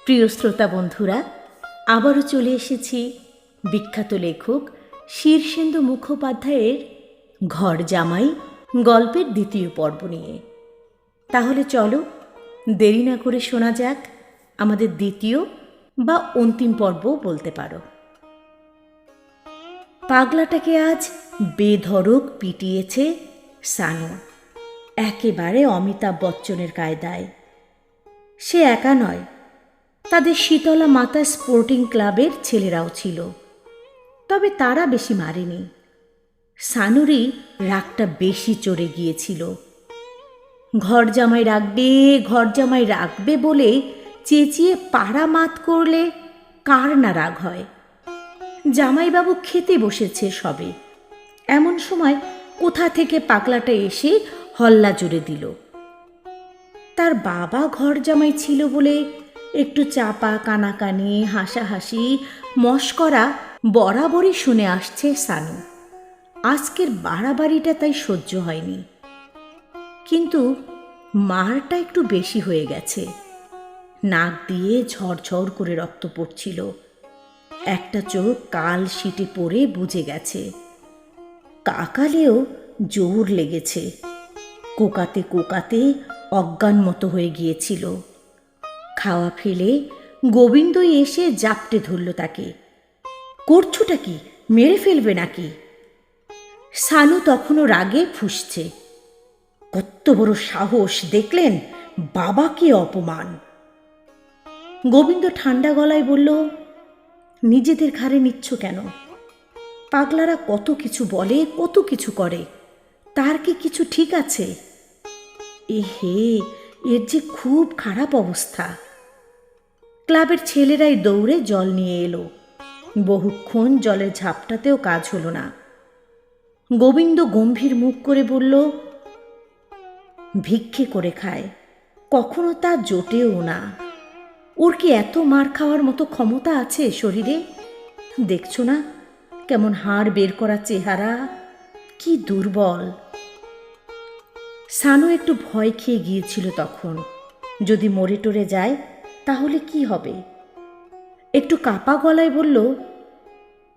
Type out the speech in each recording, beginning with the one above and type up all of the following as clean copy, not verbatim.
প্রিয় শ্রোতা বন্ধুরা, আবারও চলে এসেছি বিখ্যাত লেখক শীর্ষেন্দু মুখোপাধ্যায়ের ঘর জামাই গল্পের দ্বিতীয় পর্ব নিয়ে। তাহলে চলো দেরি না করে শোনা যাক আমাদের দ্বিতীয় বা অন্তিম পর্বও বলতে পারো। পাগলাটাকে আজ বেধড়ক পিটিয়েছে সানু, একেবারে অমিতাভ বচ্চনের কায়দায়। সে একা নয়, তাদের শীতলা মাতা স্পোর্টিং ক্লাবের ছেলেরাও ছিল, তবে তারা বেশি মারেনি। সানুরই রাগটা বেশি চড়ে গিয়েছিল। ঘর জামাই রাখবে, ঘর জামাই রাখবে বলে চেঁচিয়ে পাড়া মাত করলে কার না রাগ হয়। জামাইবাবু খেতে বসেছে সবে, এমন সময় কোথা থেকে পাগলাটা এসে হল্লা জুড়ে দিল। তার বাবা ঘর জামাই ছিল বলে একটু চাপা কানাকানি হাসাহাসি মশকরা বরাবরই শুনে আসছে সানু। আজকের বাড়াবাড়িটা তাই সহ্য হয়নি, কিন্তু মারটা একটু বেশি হয়ে গেছে। নাক দিয়ে ঝরঝর করে রক্ত পড়ছিল, একটা চোখ কাল শিটে পড়ে বুজে গেছে, কাকালেও জোর লেগেছে, কোকাতে কোকাতে অজ্ঞান মতো হয়ে গিয়েছিল। খাওয়া ফেলে গোবিন্দই এসে জাপটে ধরল তাকে। করছোটা কি, মেরে ফেলবে নাকি? সানু তখনও রাগে ফুঁসছে। কত বড় সাহস দেখলেন, বাবাকে অপমান। গোবিন্দ ঠান্ডা গলায় বলল, নিজেদের ঘাড়ে নিচ্ছ কেন? পাগলারা কত কিছু বলে, কত কিছু করে, তার কি কিছু ঠিক আছে? এহে, এর যে খুব খারাপ অবস্থা। ক্লাবের ছেলেরাই দৌড়ে জল নিয়ে এলো। বহুক্ষণ জলের ঝাপটাতেও কাজ হলো না। গোবিন্দ গম্ভীর মুখ করে বলল, ভিক্ষে করে খায়, কখনো তা জোটেও না। ওর কি এত মার খাওয়ার মতো ক্ষমতা আছে শরীরে? দেখছো না কেমন হাড় বের করা চেহারা, কি দুর্বল। সানু একটু ভয় খেয়ে গিয়েছিল তখন, যদি মরে টরে যায় তাহলে কি হবে। একটু কাপা গলায় বলল,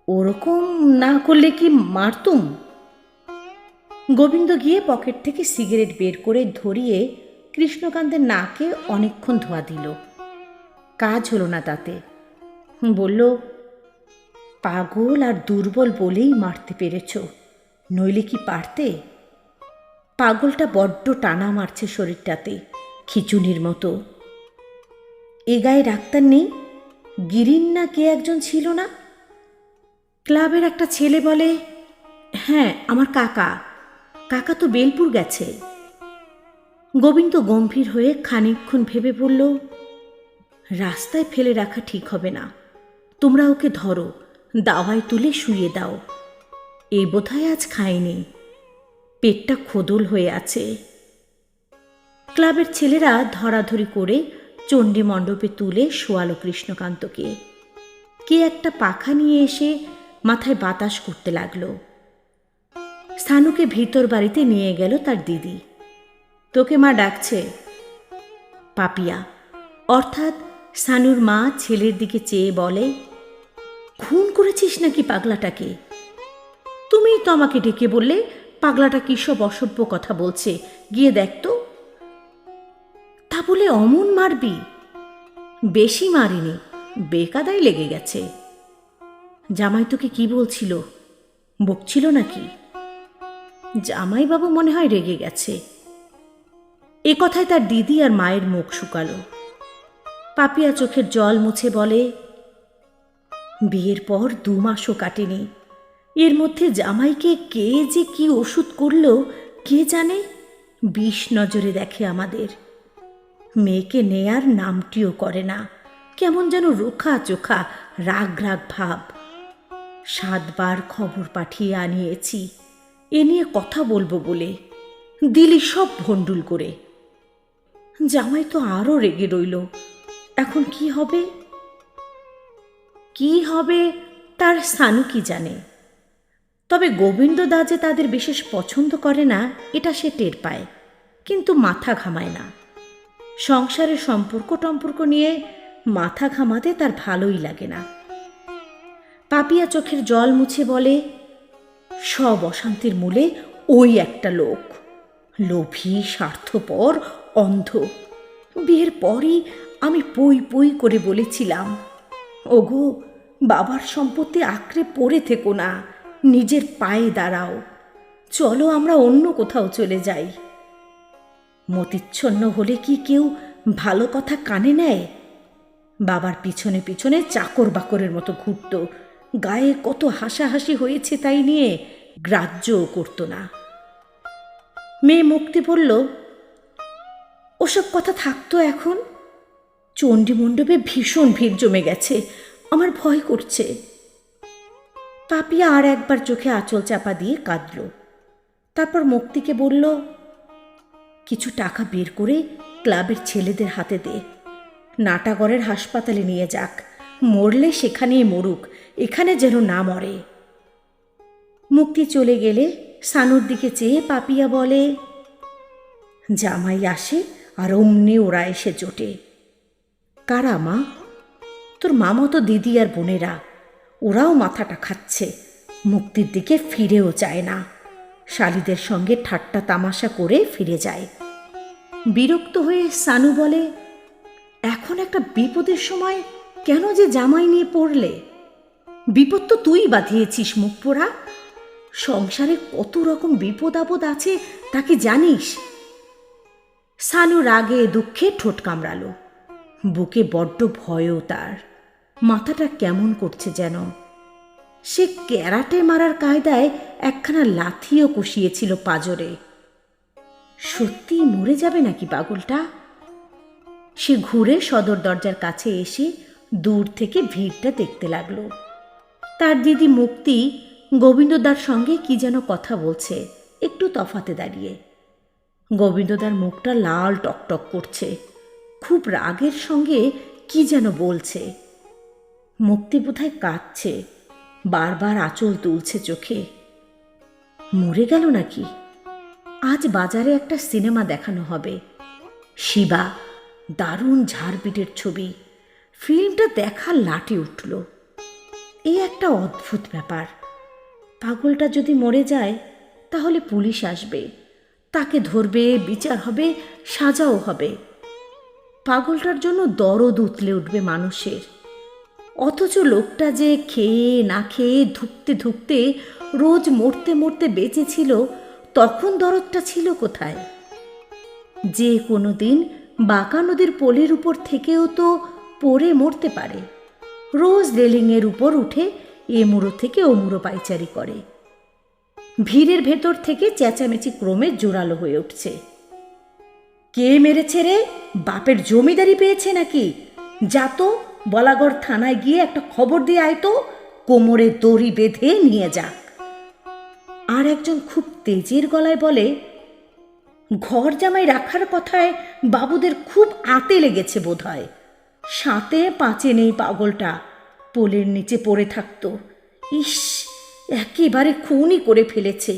ওরকম না করলে কি মারতুম? গোবিন্দ গিয়ে পকেট থেকে সিগারেট বের করে ধরিয়ে কৃষ্ণকান্তের নাকে অনেকক্ষণ ধোয়া দিল। কাজ হলো না তাতে। বলল, পাগল আর দুর্বল বলেই মারতে পেরেছ, নইলে কি পারতে? পাগলটা বড্ড টানা মারছে শরীরটাতে, খিচুনির মতো। এ গায়ে ডাক্তার নেই? গিরিন না কে একজন ছিল না? ক্লাবের একটা ছেলে বলে, হ্যাঁ আমার কাকা, কাকা তো বেলপুর গেছে। গোবিন্দ গম্ভীর হয়ে খানিকক্ষণ ভেবে বলল, রাস্তায় ফেলে রাখা ঠিক হবে না, তোমরা ওকে ধরো, দাওয়ায় তুলে শুয়ে দাও। এই বোধহয় আজ খায়নি, পেটটা খোদল হয়ে আছে। ক্লাবের ছেলেরা ধরাধরি করে চণ্ডী মণ্ডপে তুলে শোয়ালো কৃষ্ণকান্তকে। কে একটা পাখা নিয়ে এসে মাথায় বাতাস করতে লাগলো। সানুকে ভিতর বাড়িতে নিয়ে গেল তার দিদি। তোকে মা ডাকছে। পাপিয়া অর্থাৎ সানুর মা ছেলের দিকে চেয়ে বলে, খুন করেছিস নাকি পাগলাটাকে? তুমিই তো আমাকে ডেকে বললে পাগলাটা কি সব অসভ্য কথা বলছে, গিয়ে দেখ তো। তা বলে অমন মারবি? বেশি মারিনি, বেকাদাই লেগে গেছে। জামাই তোকে কি বলছিল, বকছিল নাকি? জামাইবাবু মনে হয় রেগে গেছে। এ কথায় তার দিদি আর মায়ের মুখ শুকালো। পাপিয়া চোখের জল মুছে বলে, বিয়ের পর 2 মাসও কাটেনি, এর মধ্যে জামাইকে কে যে কি ওষুধ করল কে জানে। বিষ নজরে দেখে আমাদের। মেয়েকে নেয়ার নামটিও করে না, কেমন যেন রোখা চোখা রাগ রাগ ভাব। 7 বার খবর পাঠিয়ে আনিয়েছি এ নিয়ে কথা বলবো বলে, দিলি সব ভণ্ডুল করে। জামাই তো আরো রেগে রইল। এখন কি হবে? কি হবে তার সানু কি জানে। তবে গোবিন্দদা যে তাদের বিশেষ পছন্দ করে না এটা সে টের পায়, কিন্তু মাথা ঘামায় না। সংসারের সম্পর্ক টম্পর্ক নিয়ে মাথা ঘামাতে তার ভালোই লাগে না। পাপিয়া চোখের জল মুছে বলে, সব অশান্তির মূলে ওই একটা লোক, লোভী, স্বার্থপর, অন্ধ। বিয়ের পরই আমি পই পই করে বলেছিলাম, ওগো বাবার সম্পত্তি আঁকড়ে পড়ে থেকো না, নিজের পায়ে দাঁড়াও, চলো আমরা অন্য কোথাও চলে যাই। মতিচ্ছন্ন হলে কি কেউ ভালো কথা কানে নেয়? বাবার পিছনে পিছনে চাকর বাকরের মতো ঘুরত, গায়ে কত হাসাহাসি হয়েছে তাই নিয়ে গ্রাহ্যও করত না। মেয়ে মুক্তি বলল, ওসব কথা থাকতো এখন। চণ্ডী মণ্ডপে ভীষণ ভিড় জমে গেছে, আমার ভয় করছে। পাপিয়া আর একবার চোখে আঁচল চাপা দিয়ে কাঁদল। তারপর মুক্তিকে বলল, কিছু টাকা বের করে ক্লাবের ছেলেদের হাতে দে, নাটাগড়ের হাসপাতালে নিয়ে যাক, মরলে সেখানেই মরুক, এখানে যেন না মরে। মুক্তি চলে গেলে সানুর দিকে চেয়ে পাপিয়া বলে, জামাই আসে আর অমনি ওরা এসে জোটে। কারা মা? তোর মামাতো দিদি আর বোনেরা, ওরাও মাথাটা খাচ্ছে, মুক্তির দিকে ফিরেও যায় না, শালিদের সঙ্গে ঠাট্টা তামাশা করে ফিরে যায়। বিরক্ত হয়ে সানু বলে, এখন একটা বিপদের সময় কেন যে জামাই নিয়ে পড়লে? বিপদ তো তুই বাঁধিয়েছিস, মুখ পোড়া। সংসারে কত রকম বিপদ আপদ আছে তা কি জানিস? সানু রাগে দুঃখে ঠোঁট কামড়ালো। বুকে বড্ড ভয়ও তার, মাথাটা কেমন করছে যেন। সে ক্যারাটে মারার কায়দায় একখানা লাথিও কষিয়েছিল পাজরে। সত্যি মরে যাবে নাকি পাগলটা? সে ঘুরে সদর দরজার কাছে এসে দূর থেকে ভিড়টা দেখতে লাগলো। তার দিদি মুক্তি গোবিন্দদার সঙ্গে কি যেন কথা বলছে, একটু তফাতে দাঁড়িয়ে। গোবিন্দদার মুখটা লাল টকটক করছে, খুব রাগের সঙ্গে কি যেন বলছে। মুক্তি বোধহয় কাঁদছে, বারবার আঁচল তুলছে চোখে। মরে গেল নাকি? আজ বাজারে একটা সিনেমা দেখানো হবে, শিবা, দারুণ ঝাড়পিটের ছবি। ফিল্মটা দেখার লাটে উঠল। এই একটা অদ্ভুত ব্যাপার, পাগলটা যদি মরে যায় তাহলে পুলিশ আসবে, তাকে ধরবে, বিচার হবে, সাজাও হবে। পাগলটার জন্য দরদ উতলে উঠবে মানুষের। অথচ লোকটা যে খেয়ে না খেয়ে ধুঁকতে ধুঁকতে রোজ মরতে মরতে বেঁচেছিল, তখন দরদটা ছিল কোথায়? যে কোনো দিন বাঁকা নদীর পোলের উপর থেকেও তো পড়ে মরতে পারে। রোজ রেলিংয়ের উপর উঠে এ মুড়ো থেকে ও মুড়ো পাইচারি করে। ভিড়ের ভেতর থেকে চেঁচামেচি ক্রমে জোরালো হয়ে উঠছে। কে মেরেছে রে? বাপের জমিদারি পেয়েছে নাকি? যা তো বলাগড় থানায় গিয়ে একটা খবর দিয়ে আয় তো, কোমরে দড়ি বেঁধে নিয়ে যাক। আর একজন খুব তেজের গলায় বলে, ঘর জামাই রাখার কথায় বাবুদের খুব আঁতে লেগেছে বোধ হয়। সাঁতে পাঁচে নেই পাগলটা, পোলের নিচে পড়ে থাকতো। ইস, একেবারে খুনই করে ফেলেছে।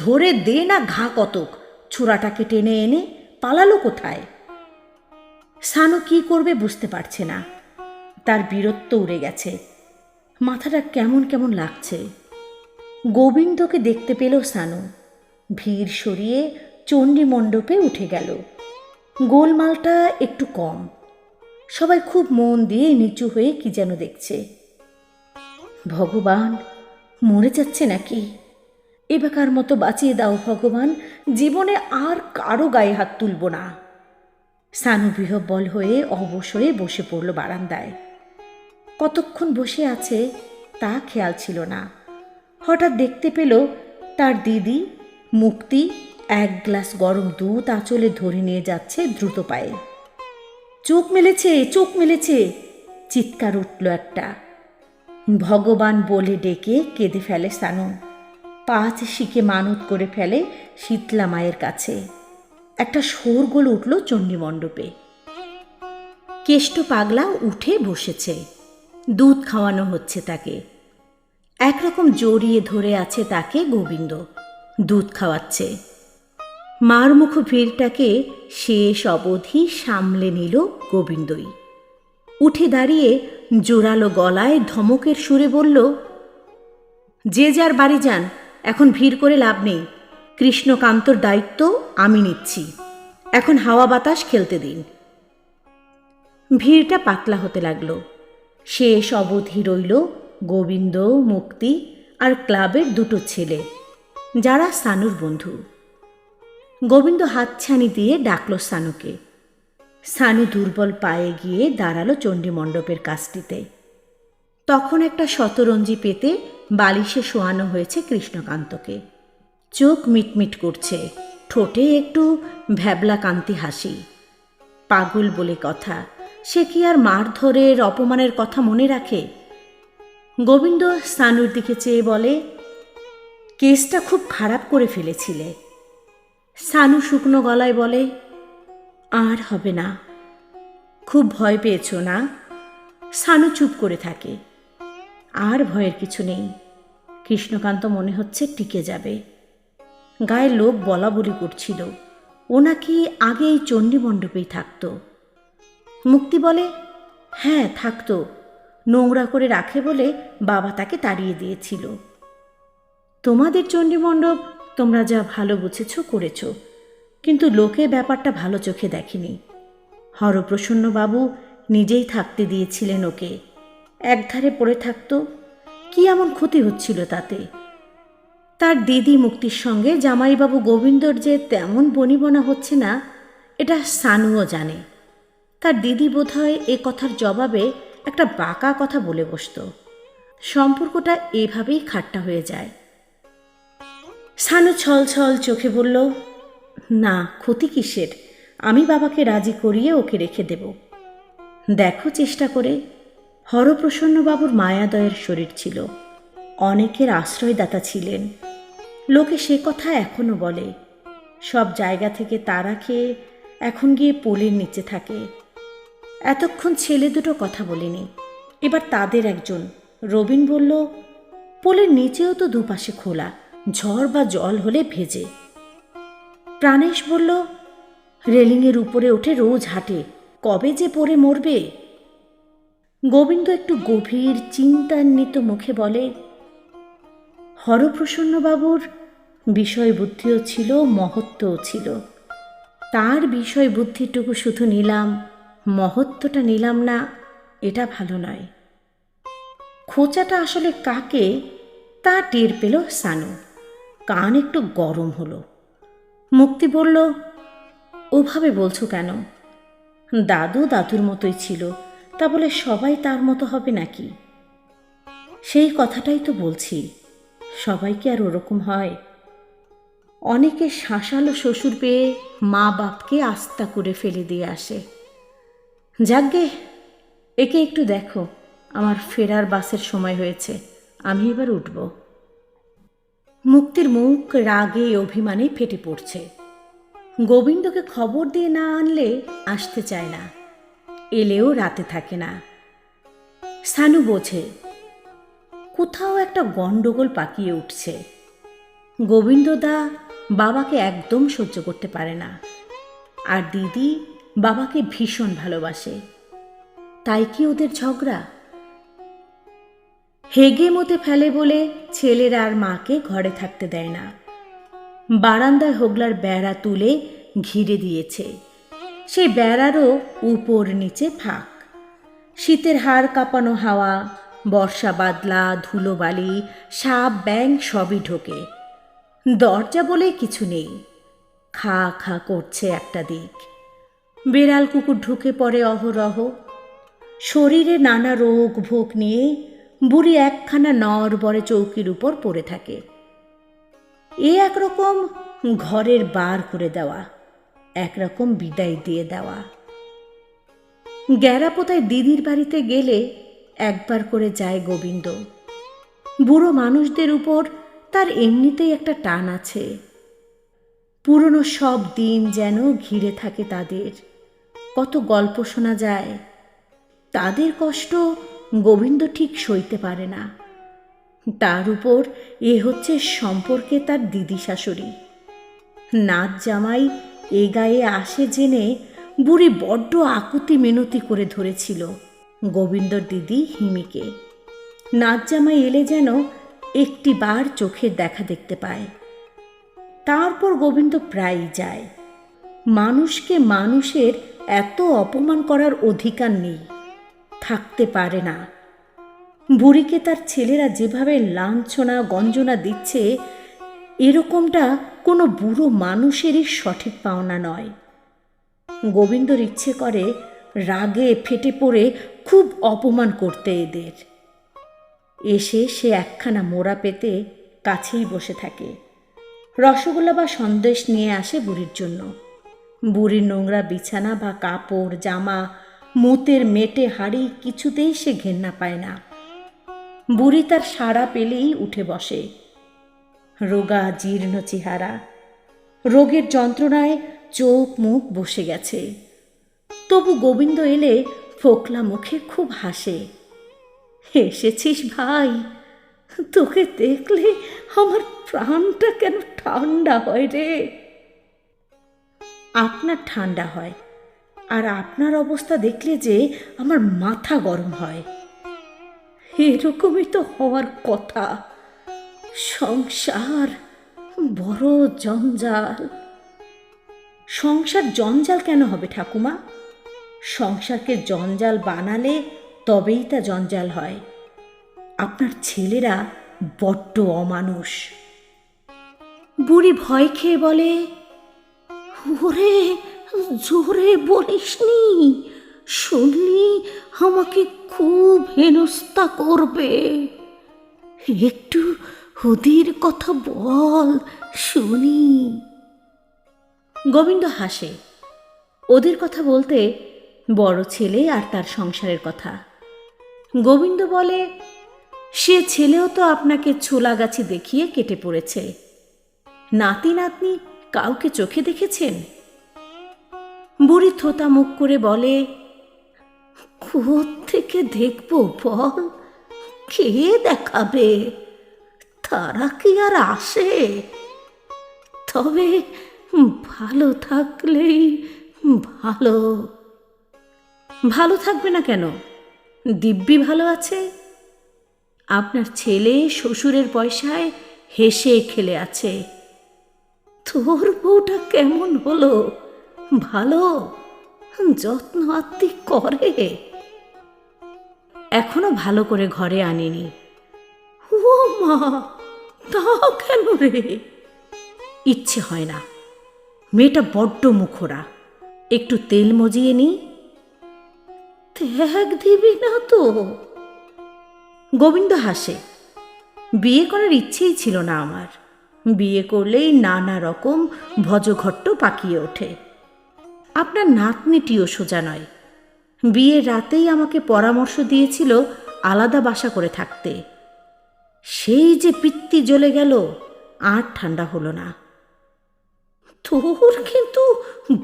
ধরে দে না ঘা কতক, ছোড়াটাকে টেনে এনে পালালো কোথায়? সানু কি করবে বুঝতে পারছে না। তার বীরত্ব উড়ে গেছে, মাথাটা কেমন কেমন লাগছে। গোবিন্দকে দেখতে পেল সানু, ভিড় সরিয়ে চণ্ডী মণ্ডপে উঠে গেল। গোলমালটা একটু কম, সবাই খুব মন দিয়ে নিচু হয়ে কি যেন দেখছে। ভগবান, মরে যাচ্ছে নাকি? এবাকার মতো বাঁচিয়ে দাও ভগবান, জীবনে আর কারো গায়ে হাত তুলব না। সানু বিহ্বল হয়ে অবসরে বসে পড়ল বারান্দায়। কতক্ষণ বসে আছে তা খেয়াল ছিল না। হঠাৎ দেখতে পেল তার দিদি মুক্তি এক গ্লাস গরম দুধ আঁচলে ধরে নিয়ে যাচ্ছে দ্রুত পায়ে। চোখ মেলেছে, চোখ মেলেছে, চিৎকার উঠল একটা। ভগবান বলে ডেকে কেঁদে ফেলে সানু। পাঁচ শিখে মানত করে ফেলে শীতলা মায়ের কাছে। একটা শোরগোল উঠল চণ্ডী মণ্ডপে। কেষ্ট পাগলা উঠে বসেছে, দুধ খাওয়ানো হচ্ছে তাকে। একরকম জড়িয়ে ধরে আছে তাকে গোবিন্দ, দুধ খাওয়াচ্ছে। মার মুখ ভিড়টাকে শেষ অবধি সামলে নিল গোবিন্দই। উঠে দাঁড়িয়ে জোরালো গলায় ধমকের সুরে বলল, যে যার বাড়ি যান, এখন ভিড় করে লাভ নেই। কৃষ্ণকান্তর দায়িত্ব আমি নিচ্ছি, এখন হাওয়া বাতাস খেলতে দিন। ভিড়টা পাতলা হতে লাগলো। শেষ অবধি রইল গোবিন্দ, মুক্তি আর ক্লাবের দুটো ছেলে, যারা সানুর বন্ধু। গোবিন্দ হাতছানি দিয়ে ডাকল সানুকে। সানু দুর্বল পায়ে গিয়ে দাঁড়ালো চণ্ডীমণ্ডপের কাছটিতে। তখন একটা শতরঞ্জি পেতে বালিশে শোয়ানো হয়েছে কৃষ্ণকান্তকে। চোখ মিটমিট করছে, ঠোঁটে একটু ভ্যাবলা কান্তি হাসি। পাগল বলে কথা, সে কি আর মারধরের অপমানের কথা মনে রাখে? গোবিন্দ সানুর দিকে চেয়ে বলে, কেসটা খুব খারাপ করে ফেলেছিলে। সানু শুকনো গলায় বলে, আর হবে না। খুব ভয় পেয়েছ না? সানু চুপ করে থাকে। আর ভয়ের কিছু নেই। কৃষ্ণকান্ত মনে হচ্ছে টিকে যাবে। গায়ে লোক বলা বলি করছিল, ও নাকি আগে এই চণ্ডীমণ্ডপেই থাকত। মুক্তি বলে, হ্যাঁ থাকতো, নোংরা করে রাখে বলে বাবা তাকে তাড়িয়ে দিয়েছিল। তোমাদের চণ্ডীমণ্ডপ তোমরা যা ভালো বুঝেছ করেছ, কিন্তু লোকে ব্যাপারটা ভালো চোখে দেখেনি। হরপ্রসন্নবাবু নিজেই থাকতে দিয়েছিলেন ওকে। একধারে পড়ে থাকতো, কি এমন ক্ষতি হচ্ছিল তাতে? তার দিদি মুক্তির সঙ্গে জামাইবাবু গোবিন্দর যে তেমন বনিবনা হচ্ছে না, এটা সানুও জানে। তার দিদি বোধহয় এ কথার জবাবে একটা বাঁকা কথা বলে বসত। সম্পর্কটা এভাবেই খাট্টা হয়ে যায়। সানু ছল ছল চোখে বলল, না, ক্ষতি কিসের? আমি বাবাকে রাজি করিয়ে ওকে রেখে দেব। দেখো চেষ্টা করে। হরপ্রসন্নবাবুর মায়াদয়ের শরীর ছিল, অনেকের আশ্রয়দাতা ছিলেন। লোকে সে কথা এখনো বলে। সব জায়গা থেকে তাড়া খেয়ে এখন গিয়ে পোলের নিচে থাকে। এতক্ষণ ছেলে দুটো কথা বলেনি, এবার তাদের একজন রবিন বলল, পোলের নিচেও তো দুপাশে খোলা, ঝড় বা জল হলে ভেজে। প্রাণেশ বলল, রেলিংয়ের উপরে উঠে রোজ হাঁটে, কবে যে পড়ে মরবে। গোবিন্দ একটু গভীর চিন্তান্বিত মুখে বলে, হরপ্রসন্নবাবুর বিষয় বুদ্ধিও ছিল, মহত্বও ছিল। তার বিষয় বুদ্ধিটুকু শুধু নিলাম, মহত্বটা নিলাম না, এটা ভালো নয়। খোঁচাটা আসলে কাকে তা টের পেল সানু। কান একটু গরম হলো। মুক্তি বলল, ওভাবে বলছো কেন? দাদু দাদুর মতোই ছিল, তা বলে সবাই তার মতো হবে নাকি? সেই কথাটাই তো বলছি, সবাই কি আর ওরকম হয়? অনেকে শাঁসালো শ্বশুর পেয়ে মা বাপকে আস্তা করে ফেলে দিয়ে আসে। যাকগে, একে একটু দেখো, আমার ফেরার বাসের সময় হয়েছে, আমি এবার উঠব। মুক্তির মুখ রাগে অভিমানে ফেটে পড়ছে। গোবিন্দকে খবর দিয়ে না আনলে আসতে চায় না, এলেও রাতে থাকে না। সানু বোঝে কোথাও একটা গণ্ডগোল পাকিয়ে উঠছে। গোবিন্দদা বাবাকে একদম সহ্য করতে পারে না, আর দিদি বাবাকে ভীষণ ভালোবাসে। তাই কি ওদের ঝগড়া? হেগে মতে ফেলে বলে ছেলেরা আর মাকে ঘরে থাকতে দেয় না। বারান্দায় হোগলার বেড়া তুলে ঘিরে দিয়েছে। সেই বেড়ারও উপর নিচে ফাঁক। শীতের হাড় কাঁপানো হাওয়া, বর্ষা বাদলা, ধুলোবালি, সাপ ব্যাং সবই ঢোকে। দরজা বলে কিছু নেই, খা খা করছে একটা দিক। বেড়াল কুকুর ঢুকে পড়ে অহরহ। শরীরে নানা রোগ ভোগ নিয়ে বুড়ি একখানা নড়বড়ে চৌকির উপর পড়ে থাকে। এ একরকম ঘরের বার করে দেওয়া, একরকম বিদায় দিয়ে দেওয়া। গ্যারাপোতায় দিদির বাড়িতে গেলে একবার করে যায় গোবিন্দ। বুড়ো মানুষদের উপর তার এমনিতেই একটা টান আছে। পুরনো সব দিন যেন ঘিরে থাকে তাদের। কত গল্প শোনা যায়। তাদের কষ্ট গোবিন্দ ঠিক সইতে পারে না। তার উপর এ হচ্ছে সম্পর্কে তার দিদি শাশুড়ি। নাত জামাই এ গায়ে আসে জেনে বুড়ি বড্ড আকুতি মিনতি করে ধরেছিল। গোবিন্দর দিদি হিমিকে। নাচ জামাই এলে যেন একটি বার চোখের দেখা দেখতে পায়। তারপর গোবিন্দ প্রায়ই যায়। মানুষকে মানুষের এত অপমান করার অধিকার নেই, থাকতে পারে না। বুড়িকে তার ছেলেরা যেভাবে লাঞ্ছনা গঞ্জনা দিচ্ছে, এরকমটা কোনো বুড়ো মানুষেরই সঠিক পাওনা নয়। গোবিন্দর ইচ্ছে করে রাগে ফেটে পড়ে খুব অপমান করতে এদের। এসে সে একখানা মোড়া পেতে কাছেই বসে থাকে, রসগোল্লা বা সন্দেশ নিয়ে আসে বুড়ির জন্য। বুড়ির নোংরা বিছানা বা কাপড় জামা, মুতের মেটে হাড়ি কিছুতেই সে ঘেন্না পায় না। বুড়ি তার সাড়া পেলেই উঠে বসে। রোগা জীর্ণ চেহারা, রোগের যন্ত্রণায় চোখ মুখ বসে গেছে। তবু গোবিন্দ এলে ফোকলা মুখে খুব হাসে। এসেছিস ভাই, তোকে দেখলে আমার প্রাণটা কেন ঠান্ডা হয় রে। আপনার ঠান্ডা হয়, আর আপনার অবস্থা দেখলে যে আমার মাথা গরম হয়। এরকমই তো হওয়ার কথা। সংসার বড় জঞ্জাল। সংসার জঞ্জাল কেন হবে ঠাকুমা? সংসারকে জঞ্জাল বানালে তবেই তা জঞ্জাল হয়। আপনার ছেলেরা বড্ড অমানুষ। বুড়ি ভয় খেয়ে বলে, ওরে জোরে বলিসনি, শুনলি আমাকে খুব হেনস্থা করবে। একটু ওদের কথা বল শুনি। গোবিন্দ হাসে। ওদের কথা বলতে বড় ছেলে আর তার সংসারের কথা। গোবিন্দ বলে, সে ছেলেও তো আপনাকে ছোলাগাছি দেখিয়ে কেটে পড়েছে। নাতি নাতনি কাউকে চোখে দেখেছেন? বুড়ি থোতা মুখ করে বলে, কোত্থেকে দেখব বল, কে দেখাবে? তারা কি আর আসে? তবে ভালো থাকলেই ভালো। ভালো থাকবে না কেন? দিব্যি ভালো আছে। আপনার ছেলে শ্বশুরের পয়সায় হেসে খেলে আছে। তোর বউটা কেমন হলো? ভালো? যত্ন আত্তি করে? এখনো ভালো করে ঘরে আনিনি। ও মা, তা কেন রে? ইচ্ছে হয় না। মেয়েটা বড্ড মুখরা। একটু তেল মজিয়ে নি। ত্যাগ দিবি না তো? গোবিন্দ হাসে। বিয়ে করার ইচ্ছেই ছিল না আমার। বিয়ে করলেই নানা রকম ভজঘট্ট পাকিয়ে ওঠে। আপনার নাতনিটিও সোজা নয়। বিয়ের রাতেই আমাকে পরামর্শ দিয়েছিল আলাদা বাসা করে থাকতে। সেই যে পিত্তি জ্বলে গেল, আর ঠান্ডা হলো না। তোর কিন্তু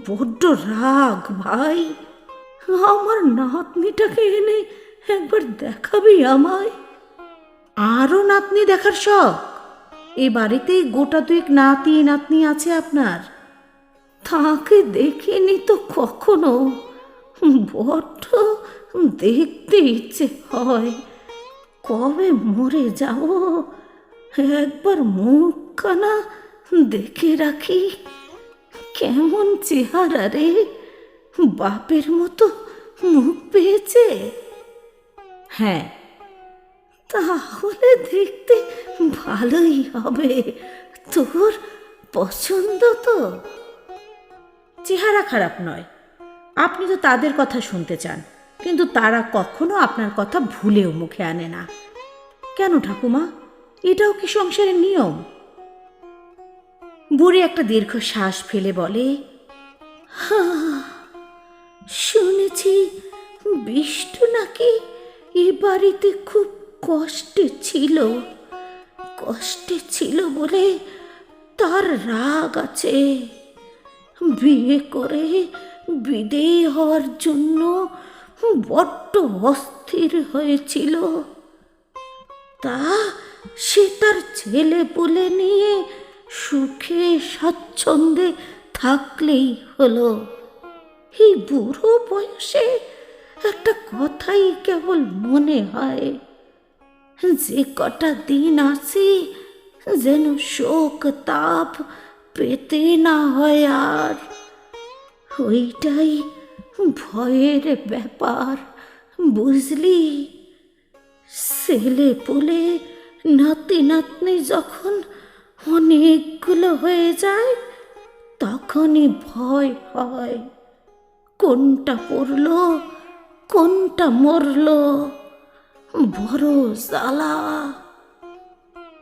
বড্ড রাগ ভাই। আমার নাতনিটাকে এনে একবার দেখাবি আমায়। আরও নাতনি দেখার শখ? এ বাড়িতেই গোটা দুয়েক নাতি নাতনি আছে আপনার। তাকে দেখিনি তো কখনো। বড্ড দেখতে ইচ্ছে হয়। কবে মরে যাব, একবার মুখখানা দেখে রাখি। কেমন চেহারা রে, বাপের মতো মুখ পেয়েছে। হ্যাঁ, তাহলে দেখতে ভালোই হবে। তোর পছন্দ তো? চেহারা খারাপ নয়। আপনি তো তাদের কথা শুনতে চান, কিন্তু তারা কখনো আপনার কথা ভুলেও মুখে আনে না। কেন ঠাকুমা, এটাও কি সংসারের নিয়ম? বুড়ি একটা দীর্ঘ শ্বাস ফেলে বলে, শুনেছি বিষ্টু নাকি এ বাড়িতে খুব কষ্টে ছিল। কষ্টে ছিল বলে তার রাগ আছে। বিয়ে করে বিদেয় হওয়ার জন্য বড্ড অস্থির হয়েছিল। তা সে তার ছেলে বলে নিয়ে সুখে স্বাচ্ছন্দ্যে থাকলেই হলো। এই বুড়ো বয়সে একটা কথাই কেবল মনে হয়, যে কটা দিন আছি যেন শোক তাপ পেতে না হয় আর। ওইটাই ভয়ের ব্যাপার, বুঝলি? ছেলে পুলে নাতি নাতনি যখন অনেকগুলো হয়ে যায় তখনই ভয় হয়, কোনটা পড়লো কোনটা মরলো, বড় জ্বালা।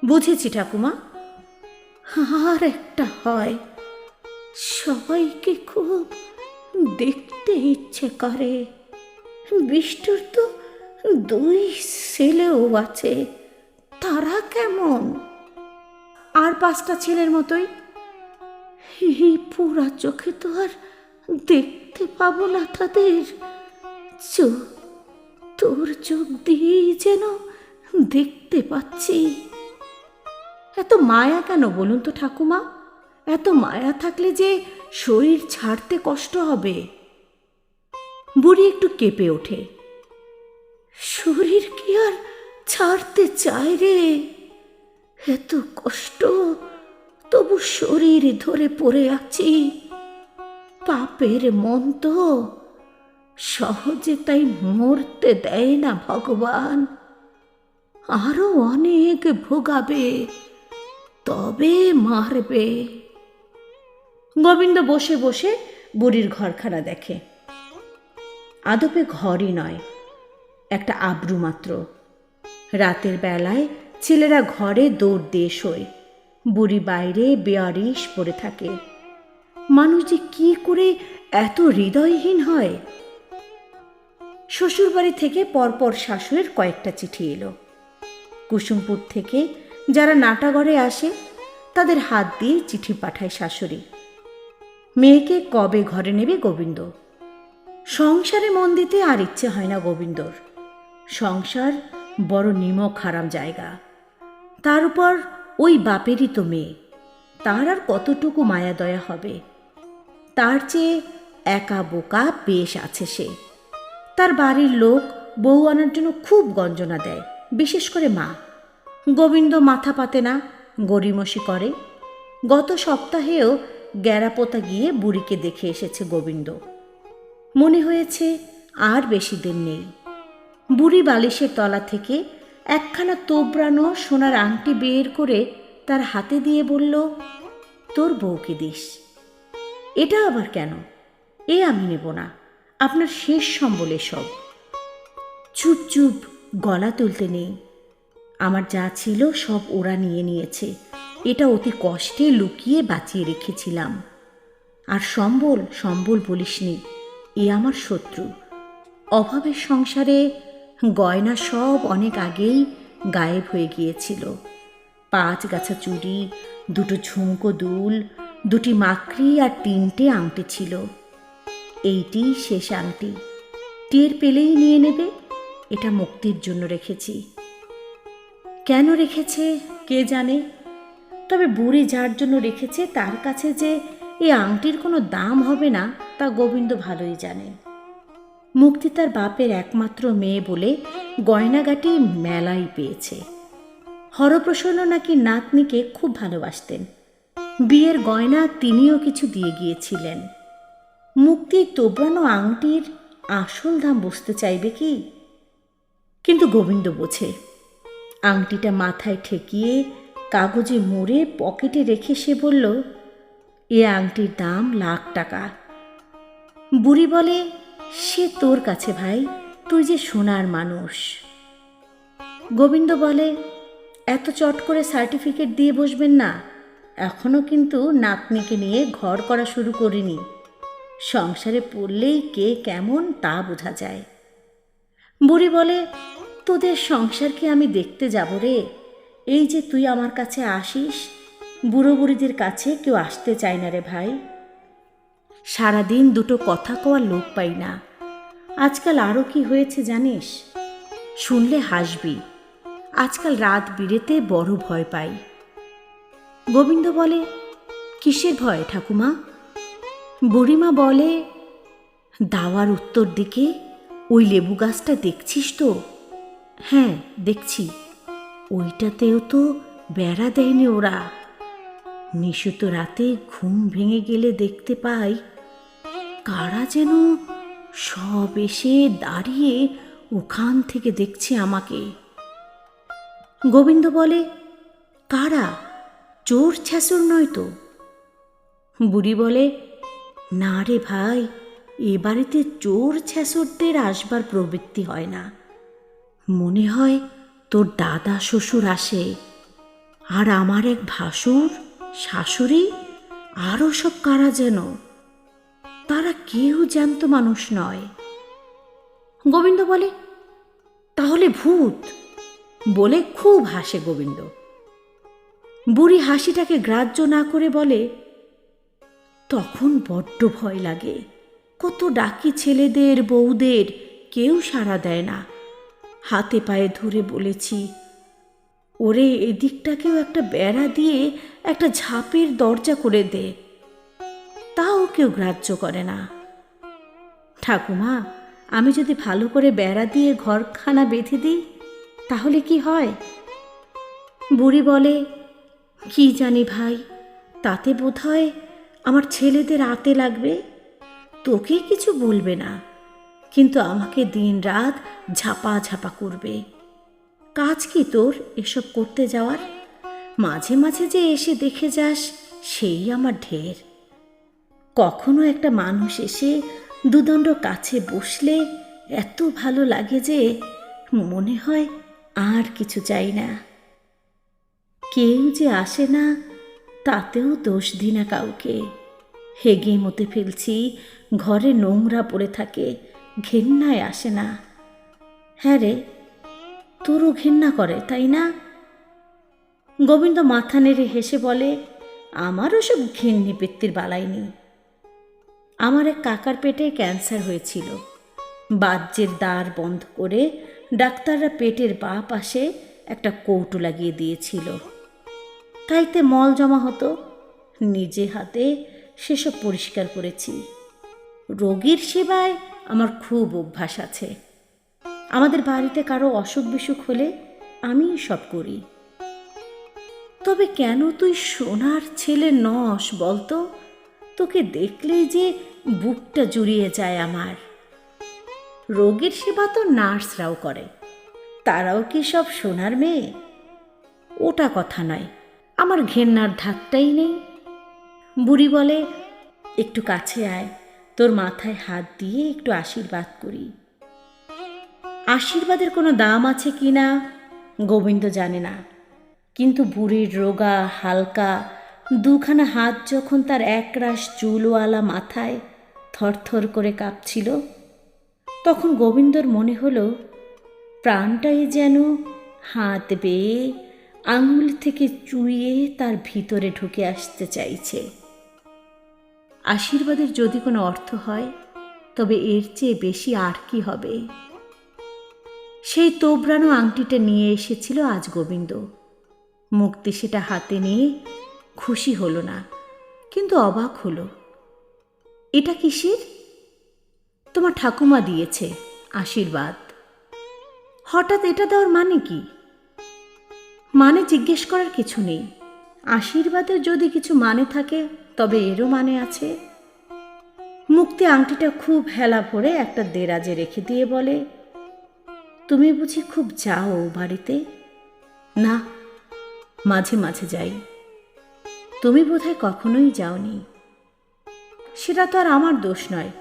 বুঝেছি ঠাকুমা। আর একটা হয়, সবাইকে খুব দেখতে ইচ্ছে করে। বিষ্টুর তো 2 ছেলেও আছে, তারা কেমন? আর 5টা ছেলের মতোই। এই পোড়া চোখে তো আর দেখতে পাবো না তাদের। তোর চোখ দিয়েই যেন দেখতে পাচ্ছি। এত মায়া কেন বলুন তো ঠাকুমা? এত মায়া থাকলে যে শরীর ছাড়তে কষ্ট হবে। বুড়ি একটু কেঁপে ওঠে। শরীর কি আর ছাড়তে চায় রে? এত কষ্ট, তবু শরীর ধরে পড়ে আছি। পাপের মন তো সহজে তাই মরতে দেয় না ভগবান। আরো অনেক ভোগাবে, তবে মারবে। গোবিন্দ বসে বসে বুড়ির ঘরখানা দেখে। আদপে ঘরই নয়, একটা আব্রু মাত্র। রাতের বেলায় ছেলেরা ঘরে দৌড় দিয়ে শোয়, বুড়ি বাইরে বেয়ারিশ পড়ে থাকে। মানুষ যে কি করে এত হৃদয়হীন হয়। শ্বশুরবাড়ি থেকে পরপর শাশুড়ির কয়েকটা চিঠি এলো। কুসুমপুর থেকে যারা নাটাগড়ে আসে তাদের হাত দিয়ে চিঠি পাঠায় শাশুড়ি। মেয়েকে কবে ঘরে নেবে গোবিন্দ। সংসারে মন দিতে আর ইচ্ছে হয় না গোবিন্দর। সংসার বড় নিমক হারাম জায়গা। তার উপর ওই বাপেরই তো মেয়ে, তার আর কতটুকু মায়া দয়া হবে? তার চেয়ে একা বোকা বেশ আছে সে। তার বাড়ির লোক বউ আনার জন্য খুব গঞ্জনা দেয়, বিশেষ করে মা। গোবিন্দ মাথা পাতে না, গড়িমসি করে। গত সপ্তাহেও গ্যারাপোতা গিয়ে বুড়িকে দেখে এসেছে গোবিন্দ। মনে হয়েছে আর বেশি দিন নেই। বুড়ি বালিশের তলা থেকে একখানা তোবড়ানো সোনার আংটি বের করে তার হাতে দিয়ে বলল, তোর বউকে দিস। এটা আবার কেন? এ আমি নেব না, আপনার শেষ সম্বলে সব। চুপ চুপ, গলা তুলতে নেই। আমার যা ছিল সব ওরা নিয়ে নিয়েছে, এটা অতি কষ্টে লুকিয়ে বাঁচিয়ে রেখেছিলাম। আর সম্বল সম্বল বলিসনি, এ আমার শত্রু। অভাবের সংসারে গয়না সব অনেক আগেই গায়েব হয়ে গিয়েছিল। 5 গাছা চুড়ি, 2 ঝুমকো দুল, 2টি মাকড়ি আর 3টে আংটি ছিল। এইটি শেষ আংটি, টের পেলেই নিয়ে নেবে। এটা মুক্তির জন্য রেখেছি। কেন রেখেছে কে জানে, তবে বুড়ি যার জন্য রেখেছে তার কাছে যে এই আংটির কোনো দাম হবে না তা গোবিন্দ ভালোই জানে। মুক্তি তার বাপের একমাত্র মেয়ে বলে গয়নাগাটি মেলাই পেয়েছে। হরপ্রসন্ন নাকি নাতনিকে খুব ভালোবাসতেন। বিয়ের গয়না তিনিও কিছু দিয়ে গিয়েছিলেন। মুক্তির তোবড়ানো আংটির আসল দাম বুঝতে চাইবে কি? কিন্তু গোবিন্দ বোঝে। আংটিটা মাথায় ঠেকিয়ে কাগজে মুড়ে পকেটে রেখে সে বলল, এ আংটির দাম লাখ টাকা। বুড়ি বলে, সে তোর কাছে ভাই, তুই যে সোনার মানুষ। গোবিন্দ বলে, এত চট করে সার্টিফিকেট দিয়ে বসবেন না, এখনো কিন্তু নাতনিকে নিয়ে ঘর করা শুরু করিনি। সংসারে পড়লেই কে কেমন তা বোঝা যায়। বুড়ি বলে, তোদের সংসার কি আমি দেখতে যাব রে? এই যে তুই আমার কাছে আসিস, বুড়ো বুড়িদের কাছে কেউ আসতে চায় না রে ভাই। সারাদিন 2টো কথা কওয়ার লোক পাই না। আজকাল আরও কি হয়েছে জানিস? শুনলে হাসবি। আজকাল রাত বিরেতে বড় ভয় পাই। গোবিন্দ বলে, কিসের ভয় ঠাকুমা? বুড়িমা বলে, দাওয়ার উত্তর দিকে ওই লেবু গাছটা দেখছিস তো? হ্যাঁ, দেখছি। ওইটাতেও তো বেড়া দেয়নি ওরা। নিশুত রাতে ঘুম ভেঙে গেলে দেখতে পাই কারা যেন সব এসে দাঁড়িয়ে ওখান থেকে দেখছে আমাকে। গোবিন্দ বলে, কারা? চোর ছ্যাঁচর নয় তো? বুড়ি বলে, না রে ভাই, এ বাড়িতে চোর ছ্যাঁচরদের আসবার প্রবৃত্তি হয় না। মনে হয় তোর দাদা শ্বশুর আসে, আর আমার এক ভাসুর, শাশুড়ি, আরও সব কারা যেন। তারা কেউ জ্যান্ত মানুষ নয়। গোবিন্দ বলে, তাহলে ভূত? বলে খুব হাসে গোবিন্দ। বুড়ি হাসিটাকে গ্রাহ্য না করে বলে, তখন বড্ড ভয় লাগে। কত ডাকি ছেলেদের, বউদের, কেউ সাড়া দেয় না। হাতে পায়ে ধরে বলেছি, ওরে এদিকটাকেও একটা বেড়া দিয়ে একটা ঝাঁপের দরজা করে দে, তাও কেউ গ্রাহ্য করে না। ঠাকুমা, আমি যদি ভালো করে বেড়া দিয়ে ঘরখানা বেঁধে দিই তাহলে কি হয়? বুড়ি বলে, কি জানি ভাই, তাতে বোধহয় আমার ছেলেদের আতে লাগবে। তোকে কিছু বলবে না, কিন্তু আমাকে দিন রাত ঝাপা ঝাপা করবে। কাজ কি তোর এসব করতে যাওয়ার? মাঝে মাঝে যে এসে দেখে যাস, সেই আমার ঢের। কখনো একটা মানুষ এসে দুদণ্ড কাছে বসলে এত ভালো লাগে যে মনে হয় আর কিছু চাই না। কেউ যে আসে না তাতেও দোষ দিই না কাউকে। হেগে মতে ফেলছি, ঘরে নোংরা পড়ে থাকে, ঘেন্নায় আসে না। হ্যাঁ রে, তোরও ঘেন্না করে, তাই না? গোবিন্দ মাথা নেড়ে হেসে বলে, আমারও সব ঘেন্নি পেত্তির বালাই নেই। আমার এক কাকার পেটে ক্যান্সার হয়েছিল। বাহ্যের দ্বার বন্ধ করে ডাক্তাররা পেটের বাঁ পাশে একটা কৌটো লাগিয়ে দিয়েছিল। তাইতে মল জমা হতো। নিজে হাতে সেসব পরিষ্কার করেছি। রোগীর সেবায় আমার খুব অভ্যাস আছে। আমাদের বাড়িতে কারো অসুখ বিসুখ হলে আমি সব করি। তবে কেন তুই সোনার ছেলে নস বলতো? তোকে দেখলেই যে বুকটা জুড়িয়ে যায় আমার। রোগীর সেবা তো নার্সরাও করে, তারাও কি সব সোনার মেয়ে? ওটা কথা নয়, আমার ঘেন্নার ধাতটাই নেই। বুড়ি বলে, একটু কাছে আয়, তোর মাথায় হাত দিয়ে একটু আশীর্বাদ করি। আশীর্বাদের কোনো দাম আছে কি না গোবিন্দ জানে না, কিন্তু বুড়ির রোগা হালকা দুখানা হাত যখন তার একরাশ চুলওয়ালা মাথায় থরথর করে কাঁপছিল, তখন গোবিন্দর মনে হলো প্রাণটাই যেন হাত বেয়ে আঙুল থেকে চুইয়ে তার ভিতরে ঢুকে আসতে চাইছে। আশীর্বাদের যদি কোনো অর্থ হয়, তবে এর চেয়ে বেশি আর কি হবে? সেই তোবড়ানো আংটিটা নিয়ে এসেছিল আজ গোবিন্দ। মুক্তি সেটা হাতে নিয়ে খুশি হলো না, কিন্তু অবাক হলো। এটা কিসের? তোমার ঠাকুমা দিয়েছে আশীর্বাদ। হঠাৎ এটা দেওয়ার মানে কি? মানে জিজ্ঞেস করার কিছু নেই। আশীর্বাদের যদি কিছু মানে থাকে তবে এরও মানে আছে। মুক্তি আংটিটা খুব হেলা ভরে একটা দেরাজে রেখে দিয়ে বলে, তুমি বুঝি খুব যাও বাড়িতে? না, মাঝে মাঝে যাই। তুমি বোধহয় কখনোই যাওনি। সেটা তো আর আমার দোষ নয়,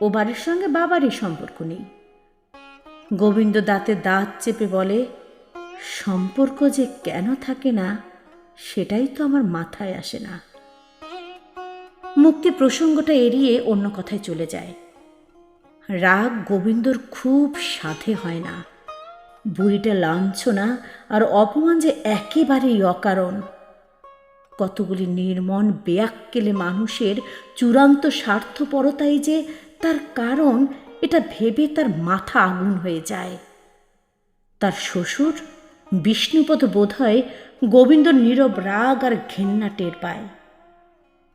ও বাড়ির সঙ্গে বাবারই সম্পর্ক নেই। গোবিন্দ দাঁতে দাঁত চেপে বলে, সম্পর্ক যে কেন থাকে না সেটাই তো আমার মাথায় আসে না। মুক্তি প্রসঙ্গটা এড়িয়ে অন্য কথায় চলে যায়। রাগ গোবিন্দর খুব সাধে হয় না। বুড়িটা লাঞ্ছনা আর অপমান যে একেবারেই অকারণ। কতগুলি নির্মম বেয়াক্কেলে মানুষের চূড়ান্ত স্বার্থপরতাই যে তার কারণ, এটা ভেবে তার মাথা আগুন হয়ে যায়। তার শ্বশুর বিষ্ণুপদ বোধহয় গোবিন্দর নীরব রাগ আর ঘেন্না টের পায়।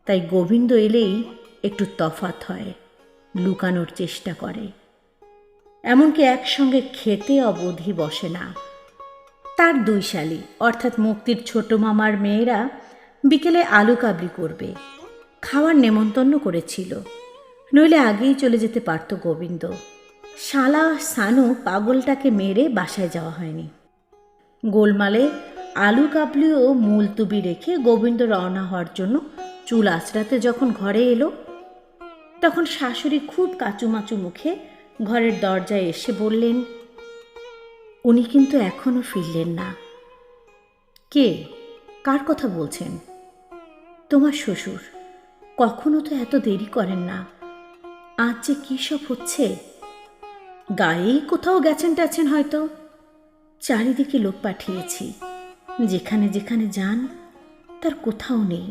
তাই গোবিন্দ এলেই একটু তফাৎ হয়, লুকানোর চেষ্টা করে। এমনকি একসঙ্গে খেতে অবধি বসে না। তার দুই শালী অর্থাৎ মুক্তির ছোট মামার মেয়েরা বিকেলে আলু কাবলি করবে, খাওয়ার নেমন্তন্ন করেছিল, নইলে আগেই চলে যেতে পারত গোবিন্দ। শালা সানু পাগলটাকে মেরে বাসায় যাওয়া হয়নি। গোলমালে আলু কাবলি ও মুলতুবি রেখে গোবিন্দ রওনা হওয়ার জন্য চুল আঁচড়াতে যখন ঘরে এলো, তখন শাশুড়ি খুব কাচুমাচু মুখে ঘরের দরজায় এসে বললেন, উনি কিন্তু এখনো ফিরলেন না। কে, কার কথা বলছেন? তোমার শ্বশুর। কখনো তো এত দেরি করেন না। আজ যে কী সব হচ্ছে। গায়েই কোথাও গেছেন টেছেন হয়তো। চারিদিকে লোক পাঠিয়েছি, যেখানে যেখানে যান তার কোথাও নেই।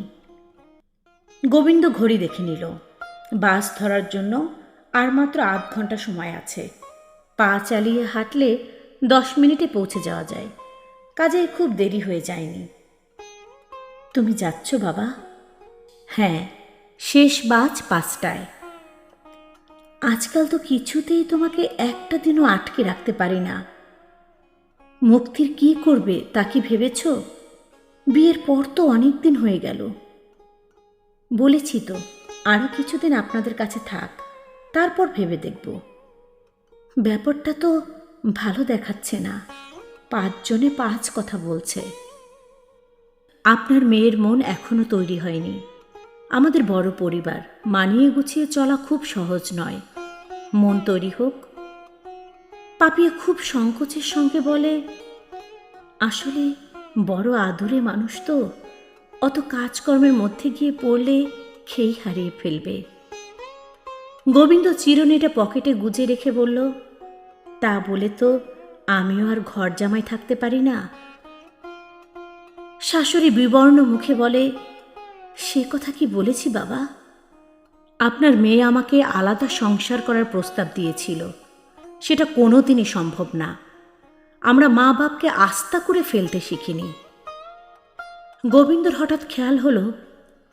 গোবিন্দ ঘড়ি দেখে নিল। বাস ধরার জন্য আর মাত্র আধ ঘন্টা সময় আছে। পা চালিয়ে হাঁটলে 10 মিনিটে পৌঁছে যাওয়া যায়। কাজেই খুব দেরি হয়ে যায়নি। তুমি যাচ্ছ বাবা? হ্যাঁ, শেষ বাস 5টায়। আজকাল তো কিছুতেই তোমাকে একটা দিনও আটকে রাখতে পারি না। মুক্তির কি করবে তা কি ভেবেছ? বিয়ের পর তো অনেক দিন হয়ে গেল। বলেছি তো আরও কিছুদিন আপনাদের কাছে থাক, তারপর ভেবে দেখব। ব্যাপারটা তো ভালো দেখাচ্ছে না। 5 জনে 5 কথা বলছে। আপনার মেয়ের মন এখনো তৈরি হয়নি। আমাদের বড় পরিবার, মানিয়ে গুছিয়ে চলা খুব সহজ নয়। মন তৈরি হোক। পাপিয়া খুব সংকোচের সঙ্গে বলে, আসলে বড় আদুরে মানুষ তো, অত কাজকর্মের মধ্যে গিয়ে পড়লে খেই হারিয়ে ফেলবে। গোবিন্দ চিরুনিটা পকেটে গুজে রেখে বলল, তা বলে তো আমিও আর ঘর জামাই থাকতে পারি না। শাশুড়ি বিবর্ণ মুখে বলে, সে কথা কি বলেছি বাবা? আপনার মেয়ে আমাকে আলাদা সংসার করার প্রস্তাব দিয়েছিল। সেটা কোনোদিনই সম্ভব না। আমরা মা বাপকে আস্থা করে ফেলতে শিখিনি। গোবিন্দর হঠাৎ খেয়াল হলো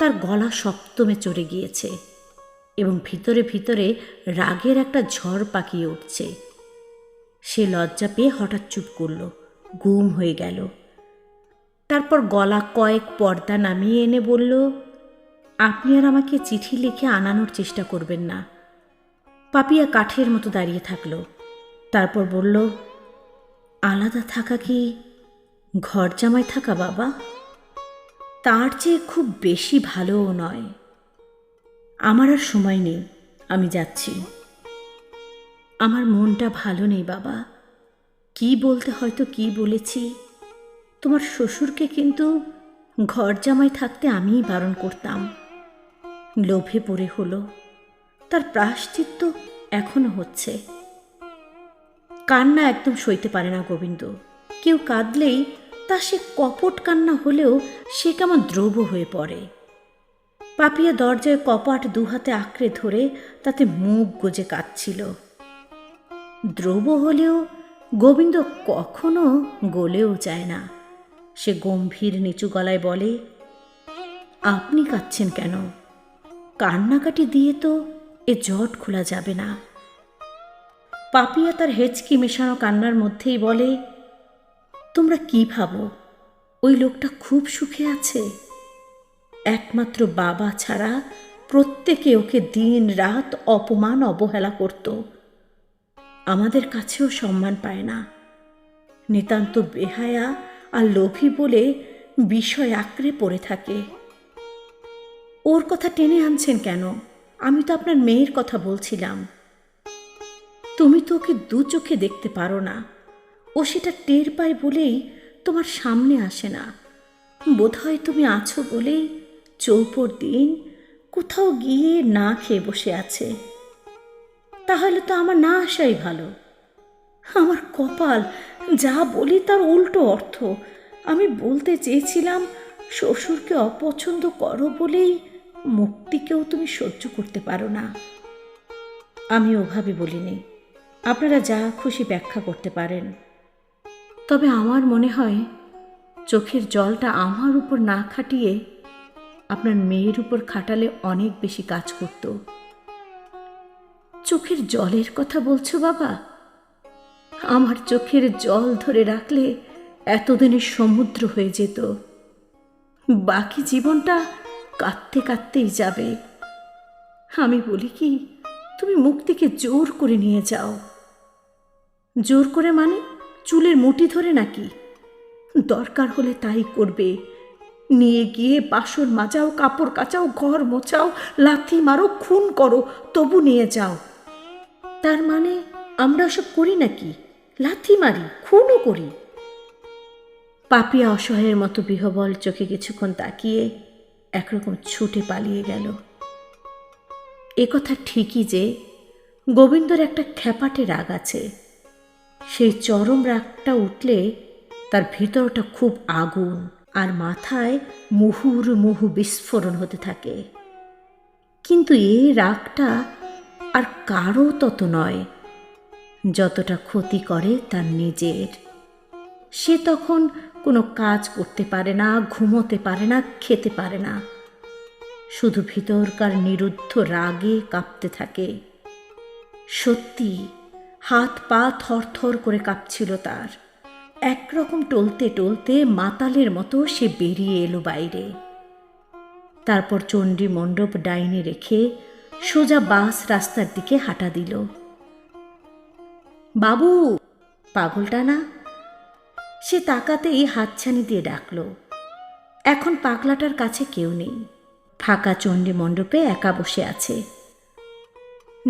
তার গলা সপ্তমে চড়ে গিয়েছে এবং ভিতরে ভিতরে রাগের একটা ঝড় পাকিয়ে উঠছে। সে লজ্জা পেয়ে হঠাৎ চুপ করল, গুম হয়ে গেল। তারপর গলা কয়েক পর্দা নামিয়ে এনে বলল, আপনি আর আমাকে চিঠি লিখে আনানোর চেষ্টা করবেন না। পাপিয়া কাঠের মতো দাঁড়িয়ে থাকল। তারপর বলল, আলাদা থাকা কি ঘর জামাই থাকা বাবা? তার চেয়ে খুব বেশি ভালোও নয়। আমার আর সময় নেই, আমি যাচ্ছি। আমার মনটা ভালো নেই বাবা। কি বলতে হয়তো কি বলেছি। তোমার শ্বশুরকে কিন্তু ঘর জামাই থাকতে আমিই বারণ করতাম। লোভে পড়ে হলো। তার প্রায়শ্চিত্ত এখনো হচ্ছে। কান্না একদম সইতে পারে না গোবিন্দ। কেউ কাঁদলেই তা সে কপট কান্না হলেও সে কেমন দ্রব হয়ে পড়ে। পাপিয়া দরজায় কপাট 2 হাতে আঁকড়ে ধরে তাতে মুখ গুজে কাঁদছিল। দ্রব হলেও গোবিন্দ কখনো গলেও যায় না। সে গম্ভীর নিচু গলায় বলে, আপনি কাঁদছেন কেন? কান্নাকাটি দিয়ে তো এ জট খোলা যাবে না। পাপিয়া তার হেঁচকি মেশানো কান্নার মধ্যেই বলে, তোমরা কি ভাবো ওই লোকটা খুব সুখে আছে? একমাত্র বাবা ছাড়া প্রত্যেকে ওকে দিন রাত অপমান অবহেলা করত। আমাদের কাছেও সম্মান পায় না। নিতান্ত বেহায়া আর লোভী বলে বিষয় আঁকড়ে পড়ে থাকে। ওর কথা টেনে আনছেন কেন? আমি তো আপনার মেয়ের কথা বলছিলাম। তুমি তো ওকে 2 চোখে দেখতে পারো না। ও সেটা টের পায় বলেই তোমার সামনে আসে না। বোধহয় তুমি আছো বলেই চৌপর দিন কোথাও গিয়ে না খেয়ে বসে আছে। তাহলে তো আমার না আসাই ভালো। আমার কপাল, যা বলি তার উল্টো অর্থ। আমি বলতে চেয়েছিলাম, শ্বশুরকে অপছন্দ করো বলেই মুক্তিকেও তুমি সহ্য করতে পারো না। আমি ওভাবে বলিনি। আপনারা যা খুশি ব্যাখ্যা করতে পারেন। তবে আমার মনে হয় চোখের জলটা আমার উপর না খাটিয়ে আপনার মেয়ের উপর খাটালে অনেক বেশি কাজ করত। চোখের জলের কথা বলছো বাবা? আমার চোখের জল ধরে রাখলে এতদিনের সমুদ্র হয়ে যেত। বাকি জীবনটা কাঁদতে কাঁদতেই যাবে। আমি বলি কি, তুমি মুক্তিকে জোর করে নিয়ে যাও। জোর করে মানে চুলের মুঠি ধরে নাকি? দরকার হলে তাই করবে। নিয়ে গিয়ে বাসন মাজাও, কাপড় কাচাও, ঘর মোছাও, লাথি মারো, খুন করো, তবু নিয়ে যাও। তার মানে আমরা সব করি নাকি? লাথি মারি, খুনও করি? পাপিয়া অসহায়ের মতো বিহবল চোখে কিছুক্ষণ তাকিয়ে একরকম ছুটে পালিয়ে গেল। একথা ঠিকই যে গোবিন্দর একটা খ্যাপাটে রাগ আছে। সেই চরম রাগটা উঠলে তার ভিতরটা খুব আগুন, আর মাথায় মুহুর্মুহু বিস্ফোরণ হতে থাকে। কিন্তু এই রাগটা আর কারও তত নয় যতটা ক্ষতি করে তার নিজের। সে তখন কোনো কাজ করতে পারে না, ঘুমোতে পারে না, খেতে পারে না, শুধু ভিতরকার নিরুদ্ধ রাগে কাঁপতে থাকে। সত্যি হাত পা থরথর করে কাঁপছিল তার। একরকম টলতে টলতে মাতালের মতো সে বেরিয়ে এলো বাইরে। তারপর চণ্ডী মণ্ডপ ডাইনে রেখে সোজা বাস রাস্তার দিকে হাঁটা দিল। বাবু, পাগলটা না? সে তাকাতেই হাতছানি দিয়ে ডাকল। এখন পাগলাটার কাছে কেউ নেই। ফাঁকা চণ্ডী মণ্ডপে একা বসে আছে।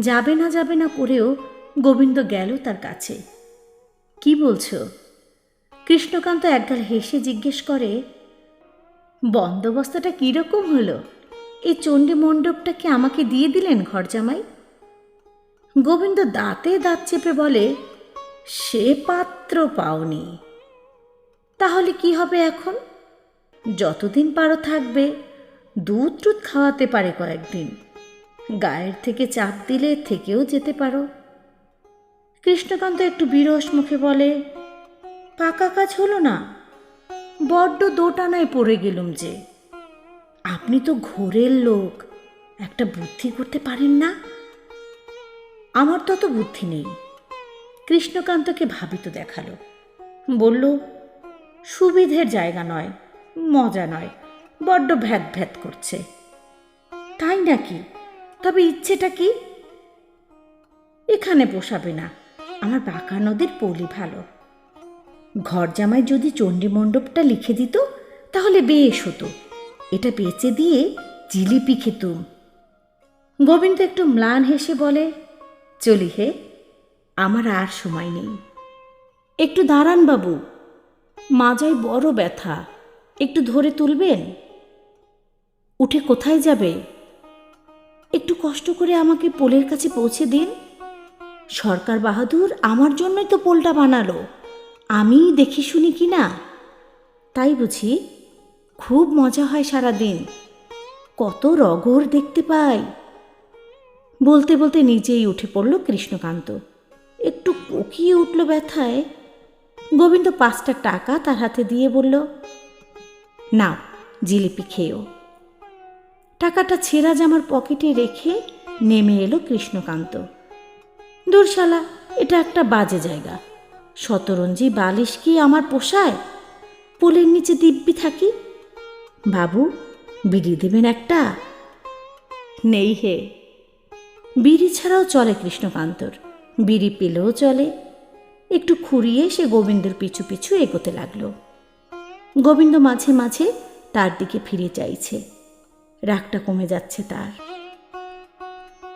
যাবে না করেও গোবিন্দ গেল তার কাছে। কি বলছো? কৃষ্ণকান্ত একগাল হেসে জিজ্ঞেস করে, বন্দোবস্তটা কীরকম হলো? এই চণ্ডী মণ্ডপটা কি আমাকে দিয়ে দিলেন ঘর জামাই? গোবিন্দ দাঁতে দাঁত চেপে বলে, সে পাত্র পাওনি। তাহলে কি হবে এখন? যতদিন পারো থাকবে, দুধ টুধ খাওয়াতে পারে কয়েকদিন, গায়ের থেকে চাপ দিলে থেকেও যেতে পারো। কৃষ্ণকান্ত একটু বিরস মুখে বলে, পাকা কাজ হলো না? বড্ড দোটানায় পড়ে গেলুম যে। আপনি তো ঘোরের লোক, একটা বুদ্ধি করতে পারেন না? আমার তত বুদ্ধি নেই। কৃষ্ণকান্তকে ভাবিত দেখালো, বলল, সুবিধের জায়গা নয়, মজা নয়, বড্ড ভ্যাত ভ্যাত করছে। তাই নাকি? তবে ইচ্ছেটা কি? এখানে পোষাবে না, আমার বাঁকা নদীর পলি ভালো। ঘর জামাই যদি চণ্ডী মণ্ডপটা লিখে দিত তাহলে বেশ হতো। এটা বেচে দিয়ে জিলিপি খেতুম। গোবিন্দ একটু ম্লান হেসে বলে, চলি হে, আমার আর সময় নেই। একটু দাঁড়ান বাবু, মাজায় বড় ব্যথা, একটু ধরে তুলবেন? উঠে কোথায় যাবে? একটু কষ্ট করে আমাকে পোলের কাছে পৌঁছে দিন। সরকার বাহাদুর আমার জন্যই তো পোলটা বানালো, আমিই দেখি শুনি কি না? তাই বুঝি? খুব মজা হয় সারাদিন, কত রগর দেখতে পাই। বলতে বলতে নিজেই উঠে পড়ল কৃষ্ণকান্ত। একটু কোকিয়ে উঠল ব্যথায়। গোবিন্দ 5টা টাকা তার হাতে দিয়ে বলল, নাও জিলিপি খেয়েও। টাকাটা ছেঁড়া জামার পকেটে রেখে নেমে এলো কৃষ্ণকান্ত। দূরশালা, এটা একটা বাজে জায়গা। শতরঞ্জি বালিশ কি আমার পোষায়? পোলের নিচে দিব্যি থাকি। বাবু, বিড়ি দেবেন একটা? নেই হে। বিড়ি ছাড়াও চলে কৃষ্ণকান্তর, বিড়ি পেলেও চলে। একটু খুঁড়িয়ে সে গোবিন্দর পিছু পিছু এগোতে লাগলো। গোবিন্দ মাঝে মাঝে তার দিকে ফিরে চাইছে, রাগটা কমে যাচ্ছে তার।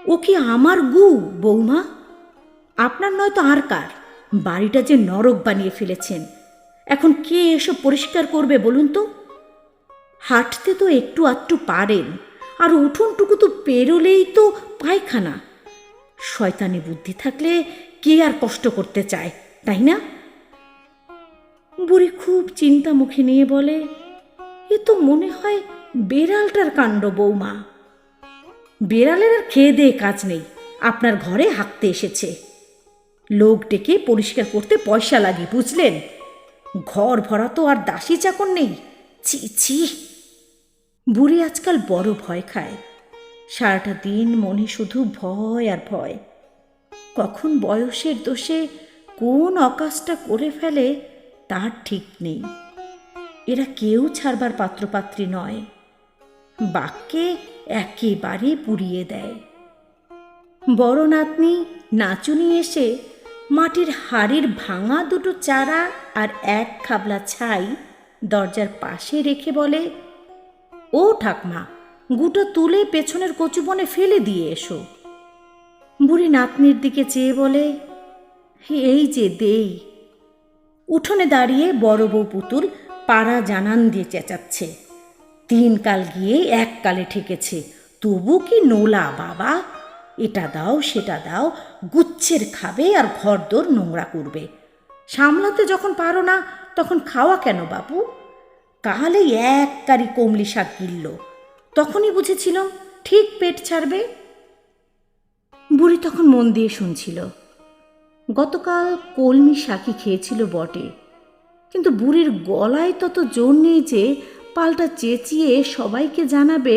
ও কি আমার গু বৌমা? আপনার নয়তো আর কার? বাড়িটা যে নরক বানিয়ে ফেলেছেন, এখন কে এসব পরিষ্কার করবে বলুন তো? হাঁটতে তো একটু আধটু পারেন, আর উঠোনটুকু তো পেরোলেই তো পায়খানা। শয়তানি বুদ্ধি থাকলে কে আর কষ্ট করতে চায়, তাই না? বুড়ি খুব চিন্তা মুখে নিয়ে বলে, এ তো মনে হয় বেড়ালটার কাণ্ড বৌমা। বেড়ালের আর খেয়ে দিয়ে কাজ নেই, আপনার ঘরে হাঁকতে এসেছে। লোক ডেকে পরিষ্কার করতে পয়সা লাগে, বুঝলেন? ঘর ভরা তো আর দাসী চাকর নেই। ছি ছি। বুড়ি আজকাল বড় ভয় খায়। সারাটা দিন মনে শুধু ভয় আর ভয়। কখন বয়সের দোষে কোন অকাজটা করে ফেলে তার ঠিক নেই। এরা কেউ ছাড়বার পাত্রপাত্রী নয়, বাক্যে একেবারে পুড়িয়ে দেয়। বড় নাতনি নাচুনি এসে মাটির হাড়ির ভাঙা দুটো চারা আর এক খাবলা ছাই দরজার পাশে রেখে বলে, ও ঠাকমা, গুটো তুলে পেছনের কচুবনে ফেলে দিয়ে এসো। বুড়ি নাতনির দিকে চেয়ে বলে, এই যে দেই। উঠোনে দাঁড়িয়ে বড় বউ পুতুল পাড়া জানান দিয়ে চেঁচাচ্ছে, 3 কাল গিয়ে 1 কালে ঠেকেছে, তবু কি নোলা বাবা, এটা দাও সেটা দাও, গুচ্ছের খাবে আর ঘরদোর নোংরা করবে। সামলাতে যখন পারো না তখন খাওয়া কেন বাপু? কালে 1 কারি কমলি শাক গিলল, তখনই বুঝেছিলাম ঠিক পেট ছাড়বে। বুড়ি তখন মন দিয়ে শুনছিল। গতকাল কলমি শাকই খেয়েছিল বটে, কিন্তু বুড়ির গলায় তত জোর নেই যে পাল্টা চেঁচিয়ে সবাইকে জানাবে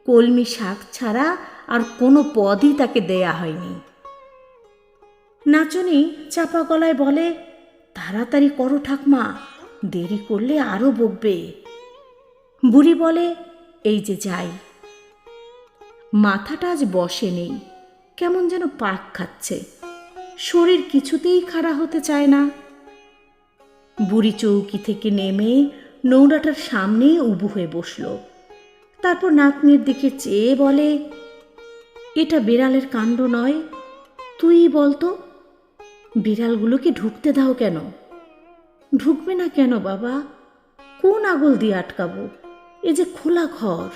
কলমি শাক ছাড়া আর কোনো পদই তাকে দেয়া হয়নি। নাচনি চাপা গলায় বলে, তাড়াতাড়ি করো ঠাকমা, দেরি করলে আরো বকবে। বুড়ি বলে, এই যে যাই। মাথাটা আজ বসে নেই, কেমন যেন পাক খাচ্ছে, শরীর কিছুতেই খাড়া হতে চায় না। বুড়ি চৌকি থেকে নেমে নৌরাটার সামনে উবু হয়ে বসল। তারপর নাতনির দিকে চেয়ে বলে, এটা বিড়ালের কাণ্ড নয়, তুই বলতো, বিড়ালগুলোকে ঢুকতে দাও কেন? ঢুকবে না কেন বাবা? কোন আগল দিয়ে আটকাবো? এ যে খোলা ঘর।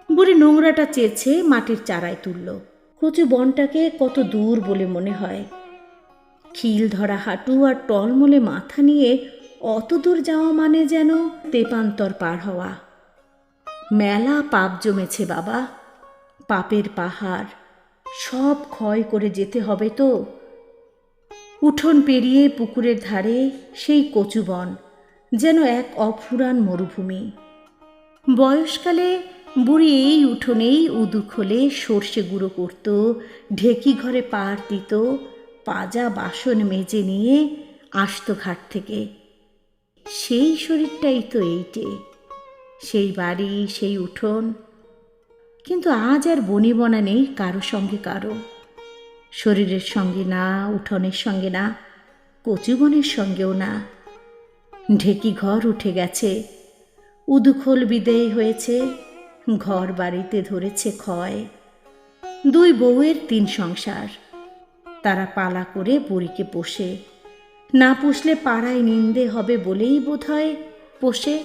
বুড়ি নোংরাটা চেয়েছে মাটির চারায় তুলল। কচু বনটাকে কত দূর বলে মনে হয়। খিল ধরা হাঁটু আর টলমলে মাথা নিয়ে অত দূর যাওয়া মানে যেন তেপান্তর পার হওয়া। মেলা পাপ জমেছে বাবা, পাপের পাহাড়, সব ক্ষয় করে যেতে হবে তো। উঠোন পেরিয়ে পুকুরের ধারে সেই কচুবন যেন এক অফুরান মরুভূমি। বয়সকালে বুড়ি এই উঠোনেই উদু খোলে সর্ষে গুঁড়ো করত, ঢেকি ঘরে পার দিত, পাজা বাসন মেজে নিয়ে আসতো ঘাট থেকে। সেই শরীরটাই তো এইটে, সেই বাড়ি, সেই উঠোন। কিন্তু আজ আর বনিবনা নেই কারো সঙ্গে কারো, শরীরের সঙ্গে না, উঠোনের সঙ্গে না, কচুবনের সঙ্গেও না। ঢেকি ঘর উঠে গেছে, উদুখোল বিদেয় হয়েছে, ঘর বাড়িতে ধরেছে ক্ষয়। 2 বউয়ের 3 সংসার, তারা পালা করে বুড়িকে পোষে। না পুষলে পাড়ায় নিন্দে হবে বলেই বোধ হয় পোষে।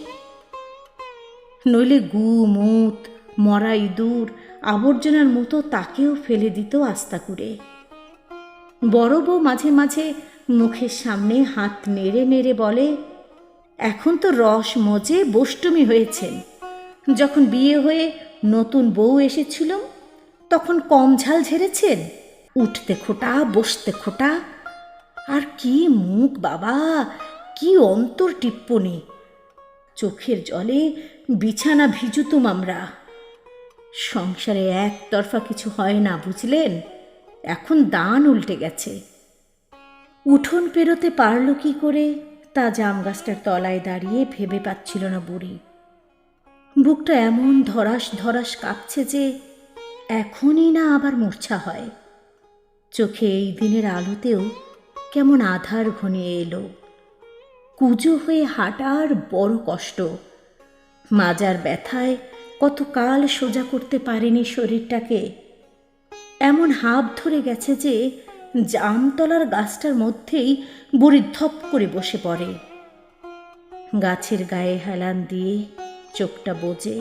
নইলে গু মুত, মরা ইঁদুর, আবর্জনার মতো তাকেও ফেলে দিত আস্তা করে। বড় বউ মাঝে মাঝে মুখের সামনে হাত নেড়ে নেড়ে বলে, এখন তো রস মজে বষ্টমী হয়েছেন, যখন বিয়ে হয়ে নতুন বউ এসেছিল তখন কম ঝাল ঝেড়েছেন, উঠতে খোটা বসতে খোটা। আর কি মুখ বাবা, কি অন্তর টিপ্পনি, চোখের জলে বিছানা ভিজুতুম আমরা। সংসারে একতরফা কিছু হয় না বুঝলেন, এখন দান উল্টে গেছে। উঠোন পেরোতে পারল কি করে তা জাম গাছটার তলায় দাঁড়িয়ে ভেবে পাচ্ছিল না বুড়ি। বুকটা এমন ধরাস ধরাস কাঁপছে যে এখনই না আবার মূর্ছা হয়। চোখে এই দিনের আলোতেও কেমন আধার ঘনিয়ে এলো। কুজো হয়ে হাঁটার বড় কষ্ট, মাজার ব্যথায় কতকাল সোজা করতে পারেনি শরীরটাকে। এমন হাঁপ ধরে গেছে যে জামতলার গাছটার মধ্যেই বুড়ি ধপ করে বসে পড়ে। গাছের গায়ে হেলান দিয়ে চোখটা বোজে,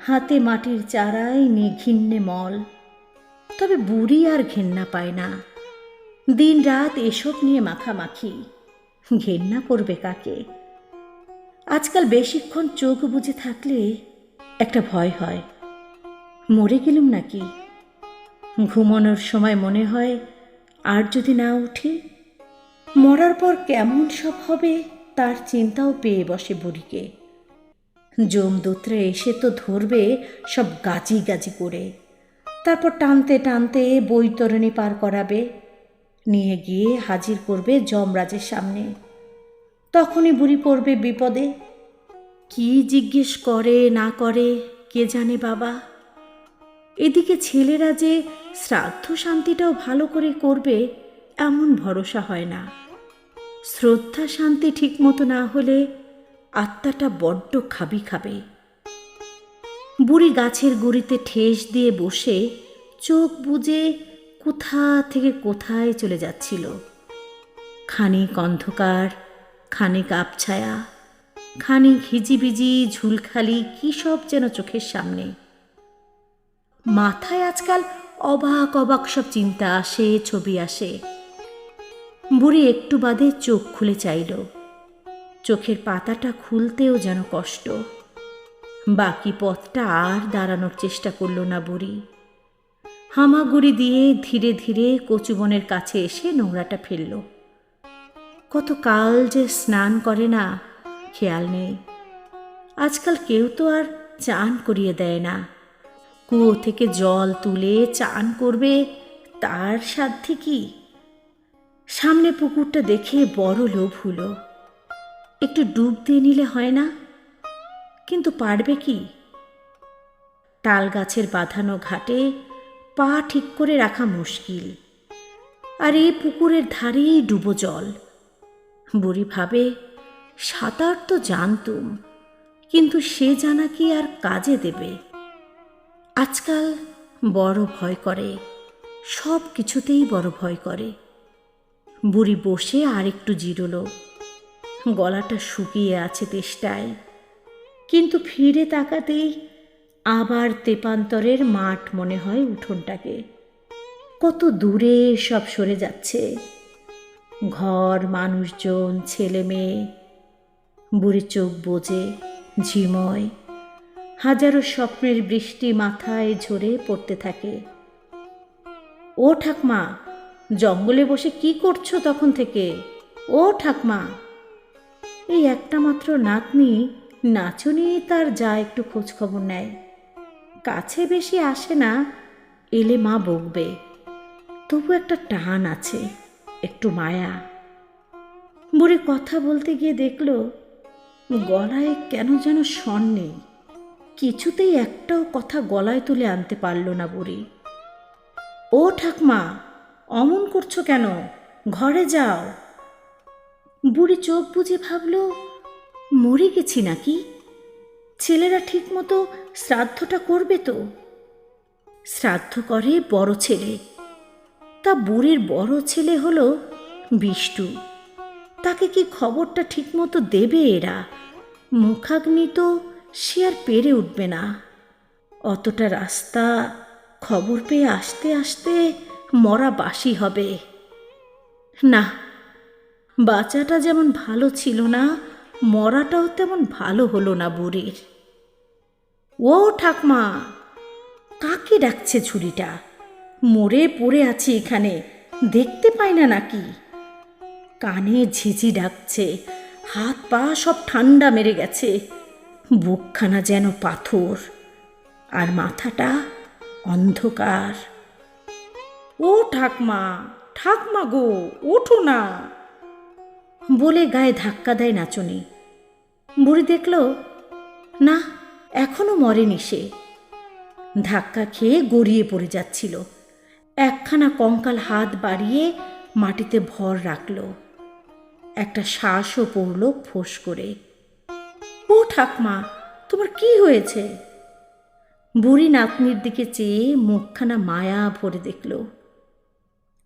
হাতে মাটির চারায় নিঘিন্নে মল। তবে বুড়ি আর ঘেন্না পায় না, দিন রাত এসব নিয়ে মাখামাখি। ঘেন্না করবে কাকে? আজকাল বেশিক্ষণ চোখ বুজে থাকলে একটা ভয় হয়, মরে গেলুম নাকি। ঘুমানোর সময় মনে হয় আর যদি না উঠি, মরার পর কেমন সব হবে তার চিন্তাও পেয়ে বসে বুড়িকে। যমদূতরা এসে তো ধরবে সব গাজি গাজি করে, তারপর টানতে টানতে বৈতরণী পার করাবে। নিয়ে গিয়ে হাজির করবে যমরাজের সামনে। তখনই বুড়ি পড়বে বিপদে। কি জিজ্ঞেস করে না করে কে জানে বাবা। এদিকে ছেলেরা যে শ্রাদ্ধ শান্তিটাও ভালো করে করবে এমন ভরসা হয় না। শ্রদ্ধা শান্তি ঠিক মতো না হলে আত্মাটা বড্ড খাবে। বুড়ি গাছের গুঁড়িতে ঠেস দিয়ে বসে চোখ বুজে কোথা থেকে কোথায় চলে যাচ্ছিল। খানিক অন্ধকার, খানিক আবছায়া, খানিক হিজিবিজি ঝুলখালি কী সব যেন চোখের সামনে। মাথায় আজকাল অবাক অবাক সব চিন্তা আসে, ছবি আসে। বুড়ি একটু বাদে চোখ খুলে চাইল। চোখের পাতাটা খুলতেও যেন কষ্ট। বাকি পথটা আর দাঁড়ানোর চেষ্টা করল না বুড়ি। হামাগুড়ি দিয়ে ধীরে ধীরে কচুবনের কাছে এসে নোংরাটা ফেলল। কত কাল যে স্নান করে না খেয়াল নেই। আজকাল কেউ তো আর চান করিয়ে দেয় না। কুয়ো থেকে জল তুলে চান করবে তার সাধ্যে কি? সামনে পুকুরটা দেখে বড় লোভ হলো। একটু ডুব দিয়ে নিলে হয় না? কিন্তু পারবে কি? তাল গাছের বাঁধানো ঘাটে পা ঠিক করে রাখা মুশকিল। আর এই পুকুরের ধারেই ডুবো জল। বুড়ি ভাবে, সাঁতার তো জানতুম, কিন্তু সে জানা কি আর কাজে দেবে? আজকাল বড় ভয় করে, সব কিছুতেই বড় ভয় করে। বুড়ি বসে আর একটু জিরল। গলাটা শুকিয়ে আছে তেষ্টায়। কিন্তু ফিরে তাকাতেই আবার তেপান্তরের মাঠ মনে হয় উঠোনটাকে। কত দূরে সব সরে যাচ্ছে, ঘর, মানুষজন, ছেলে মেয়ে। বুড়ি চোখ বোজে, ঝিময়। হাজারো স্বপ্নের বৃষ্টি মাথায় ঝরে পড়তে থাকে। ও ঠাকমা, জঙ্গলে বসে কি করছো তখন থেকে? ও ঠাকমা! এই একটা মাত্র নাতনি নাচনি তার যা একটু খোঁজ খবর নেয়। কাছে বেশি আসে না, এলে মা বকবে। তবু একটা টান আছে, একটু মায়া। বুড়ি কথা বলতে গিয়ে দেখল গলায় কেন যেন স্বর নেই। কিছুতেই একটাও কথা গলায় তুলে আনতে পারল না বুড়ি। ও ঠাকমা, অমন করছো কেন? ঘরে যাও। বুড়ি চোখ বুজে ভাবল, মরে গেছি নাকি? ছেলেরা ঠিক মতো শ্রাদ্ধটা করবে তো? শ্রাদ্ধ করে বড় ছেলে। তা বুড়ির বড় ছেলে হলো বিষ্টু। তাকে কি খবরটা ঠিক মতো দেবে এরা? মুখাগ্নি তো সে আর পেরে উঠবে না। অতটা রাস্তা খবর পেয়ে আসতে আসতে মরা বাসি হবে। না, বাঁচাটা যেমন ভালো ছিল না, মরাটাও তেমন ভালো হলো না বুড়ির। ও ঠাকমা! কাকে ডাকছে ঝুড়িটা? মরে পড়ে আছি এখানে, দেখতে পাই না নাকি? কানে ঝিঝি ডাকছে, হাত পা সব ঠান্ডা মেরে গেছে। বুকখানা যেন পাথর, আর মাথাটা অন্ধকার। ও ঠাকমা, ঠাকমা গো, ওঠো না! বলে গায়ে ধাক্কা দেয় নাচনি। বুড়ি দেখল না, এখনো মরেনি সে। ধাক্কা খেয়ে গড়িয়ে পড়ে যাচ্ছিল। একখানা কঙ্কাল হাত বাড়িয়ে মাটিতে ভর রাখল। একটা শ্বাসও পড়ল ফোঁস করে। ও ঠাকমা, তোমার কি হয়েছে? বুড়ি নাতনির দিকে চেয়ে মুখখানা মায়া ভরে দেখল।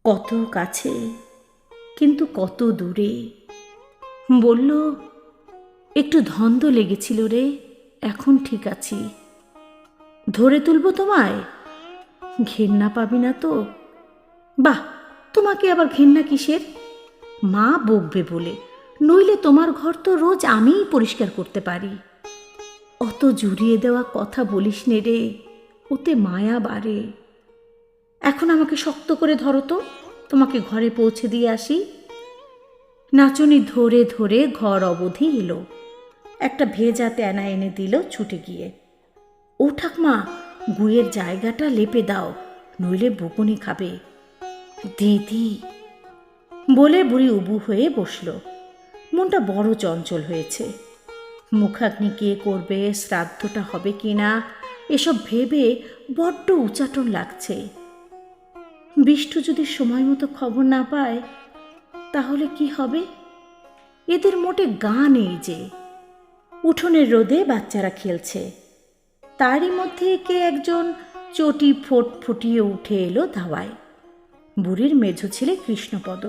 কত কাছে, কিন্তু কত দূরে। বলল, একটু ধন্দ লেগেছিল রে, এখন ঠিক আছি। ধরে তুলব তোমায়? ঘেন্না পাবি না তো? বাহ, তোমাকে আবার ঘেন্না কিসের? মা বকবে বলে, নইলে তোমার ঘর তো রোজ আমিই পরিষ্কার করতে পারি। অত জুড়িয়ে দেওয়া কথা বলিস নে রে, ওতে মায়া বাড়ে। এখন আমাকে শক্ত করে ধরো তো, তোমাকে ঘরে পৌঁছে দিয়ে আসি। নাচনি ধরে ধরে ঘর অবধি এলো। একটা ভেজা তেনা এনে দিল ছুটে গিয়ে। ও ঠাকমা, গুয়ের জায়গাটা লেপে দাও, নইলে বকুনি খাবে। দিদি, বলে বুড়ি উবু হয়ে বসল। মনটা বড় চঞ্চল হয়েছে। মুখাগ্নি কে করবে, শ্রাদ্ধটা হবে কি না, এসব ভেবে বড্ড উচাটন লাগছে। বিষ্টু যদি সময় মতো খবর না পায় তাহলে কি হবে? এদের মোটে গা নেই যে। উঠোনের রোদে বাচ্চারা খেলছে, তারই মধ্যে কে একজন চটি ফুটিয়ে উঠে এলো ধাওয়ায়। বুড়ির মেঝো ছেলে কৃষ্ণপদ।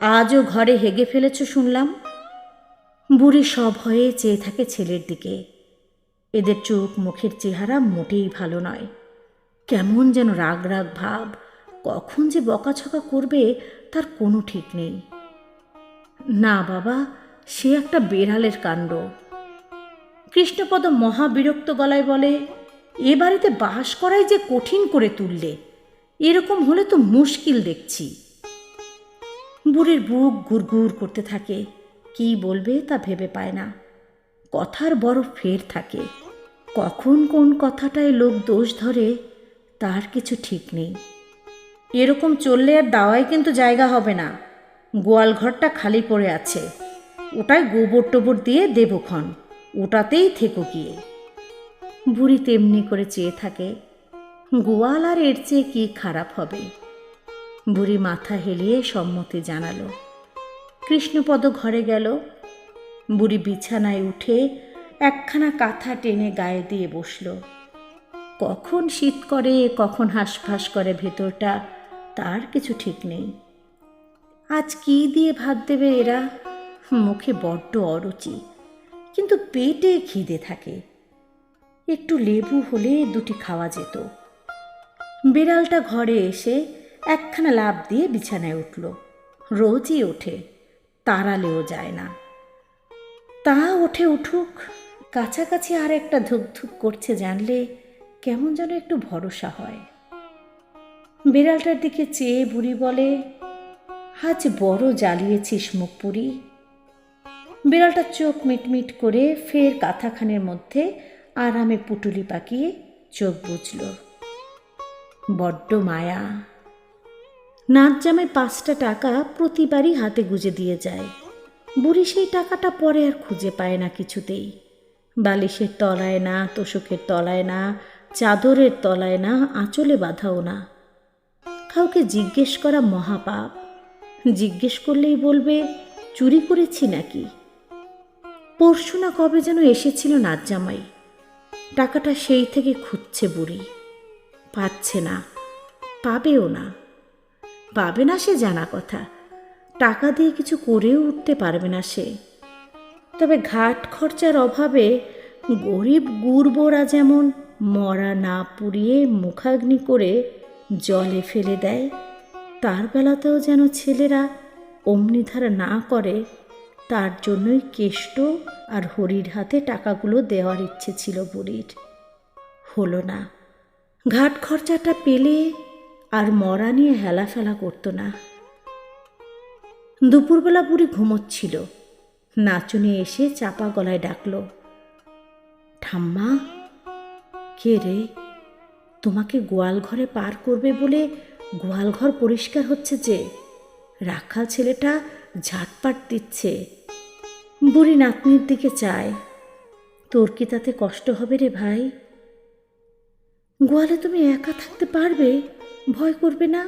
আজও ঘরে হেগে ফেলেছ শুনলাম। বুড়ি সব হয়ে চেয়ে থাকে ছেলের দিকে। এদের চোখ মুখের চেহারা মোটেই ভালো নয়, কেমন যেন রাগ রাগ ভাব। কখন যে বকাছকা করবে তার কোনো ঠিক নেই। না বাবা, সে একটা বেড়ালের কাণ্ড। কৃষ্ণপদ মহাবিরক্ত গলায় বলে, এ বাড়িতে বাস করাই যে কঠিন করে তুললে। এরকম হলে তো মুশকিল দেখছি। বুড়ির বুক গুড়গুড় করতে থাকে, কি বলবে তা ভেবে পায় না। কথার বড় ফের থাকে, কখন কোন কথাটায় লোক দোষ ধরে তার কিছু ঠিক নেই। এরকম চললে আর দাওয়ায় কিন্তু জায়গা হবে না। গোয়াল ঘরটা খালি পড়ে আছে, ওটায় গোবর টোবর দিয়ে দেবক্ষণ, ওটাতেই থেকো গিয়ে। বুড়ি তেমনি করে চেয়ে থাকে। গোয়াল আর এর চেয়ে কি খারাপ হবে? বুড়ি মাথা হেলিয়ে সম্মতি জানালো। কৃষ্ণপদ ঘরে গেল। বুড়ি বিছানায় উঠে একখানা কাঁথা টেনে গায়ে দিয়ে বসল। কখন শীত করে, কখন হাঁসফাঁস করে ভেতরটা, তার কিছু ঠিক নেই। আজ কি দিয়ে ভাত দেবে এরা? মুখে বড্ড অরুচি, কিন্তু পেটে খিদে থাকে। একটু লেবু হলে দুটি খাওয়া যেত। বিড়ালটা ঘরে এসে একখানা লাফ দিয়ে বিছানায় উঠল। রোজই ওঠে, তাড়ালেও যায় না। তা ওঠে উঠুক, কাছাকাছি আর একটা ধুকধুক করছে জানলে কেমন যেন একটু ভরসা হয়। বিড়ালটার দিকে চেয়ে বুড়ি বলে, আজ বড় জ্বালিয়েছিস মুখ পুরি। বিড়ালটা চোখ মিটমিট করে ফের কাঁথাখানের মধ্যে আরামে পুটুলি পাকিয়ে চোখ বুঝল। বড্ড মায়া। নাচ জামাই 5টা টাকা প্রতিবারই হাতে গুজে দিয়ে যায়। বুড়ি সেই টাকাটা পরে আর খুঁজে পায় না কিছুতেই। বালিশের তলায় না, তোশকের তলায় না, চাদরের তলায় না, আঁচলে বাঁধাও না। কাউকে জিজ্ঞেস করা মহাপাপ। জিজ্ঞেস করলেই বলবে চুরি করেছি নাকি। পরশু না কবে যেন এসেছিল নাচ জামাই, টাকাটা সেই থেকে খুঁজছে বুড়ি। পাচ্ছে না, পাবেও না। পাবে না সে জানা কথা, টাকা দিয়ে কিছু করেও উঠতে পারবে না সে। তবে ঘাট খরচার অভাবে গরিব গুড়বোরা যেমন মরা না পুড়িয়ে মুখাগ্নি করে জলে ফেলে দেয়, তার বেলাতেও যেন ছেলেরা অমনি ধারা না করে, তার জন্যই কেষ্ট আর হরির হাতে টাকাগুলো দেওয়ার ইচ্ছে ছিল বুড়ির। হলো না। ঘাট খরচাটা পেলে আর মরা নিয়ে হেলাফেলা করতো না। দুপুরবেলা বুড়ি ঘুমোচ্ছিল। নাচুনি এসে চাপা গলায় ডাকল, ঠাম্মা। কে রে? তোমাকে গোয়াল ঘরে পার করবে বলে গোয়াল ঘর পরিষ্কার হচ্ছে যে, রাখাল ছেলেটা ঝাটপাট দিচ্ছে। বুড়ি নাতনির দিকে চায়। তোর কি তাতে কষ্ট হবে রে ভাই? গোয়ালে তুমি একা থাকতে পারবে? ভয় করবে না?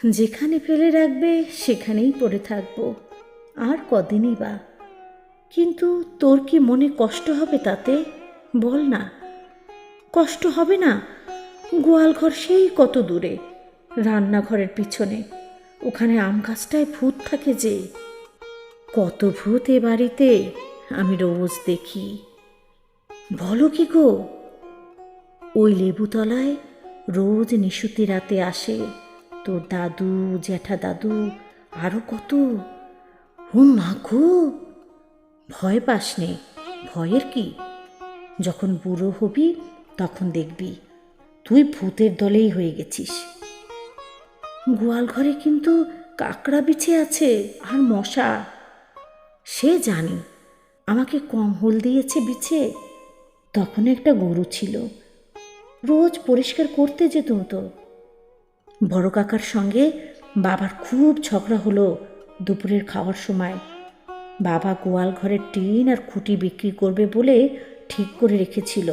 যেখানে ফেলে রাখবে সেখানেই পড়ে থাকবো, আর কদিনই বা। কিন্তু তোর কি মনে কষ্ট হবে তাতে? বল না। কষ্ট হবে না? গোয়াল ঘর সেই কত দূরে, রান্নাঘরের পিছনে। ওখানে আম গাছটায় ভূত থাকে যে। কত ভূত এ বাড়িতে আমি রোজ দেখি। বলো কি গো? ওই লেবুতলায় রোজ নিশুতি রাতে আসে তোর দাদু, জ্যাঠা দাদু, আরো কত। ও মা গো! ভয় পাস নে। ভয়ের কি? যখন বুড়ো হবি তখন দেখবি তুই ভূতের দলেই হয়ে গেছিস। গোয়াল ঘরে কিন্তু কাকড়া বিছে আছে আর মশা। সে জানি, আমাকে কম হোল দিয়েছে বিছে। তখন একটা গরু ছিল, রোজ পরিষ্কার করতে যেতুম তো। বড় কাকার সঙ্গে বাবার খুব ঝগড়া হলো দুপুরের খাওয়ার সময়। বাবা গোয়াল ঘরের টিন আর খুঁটি বিক্রি করবে বলে ঠিক করে রেখেছিল।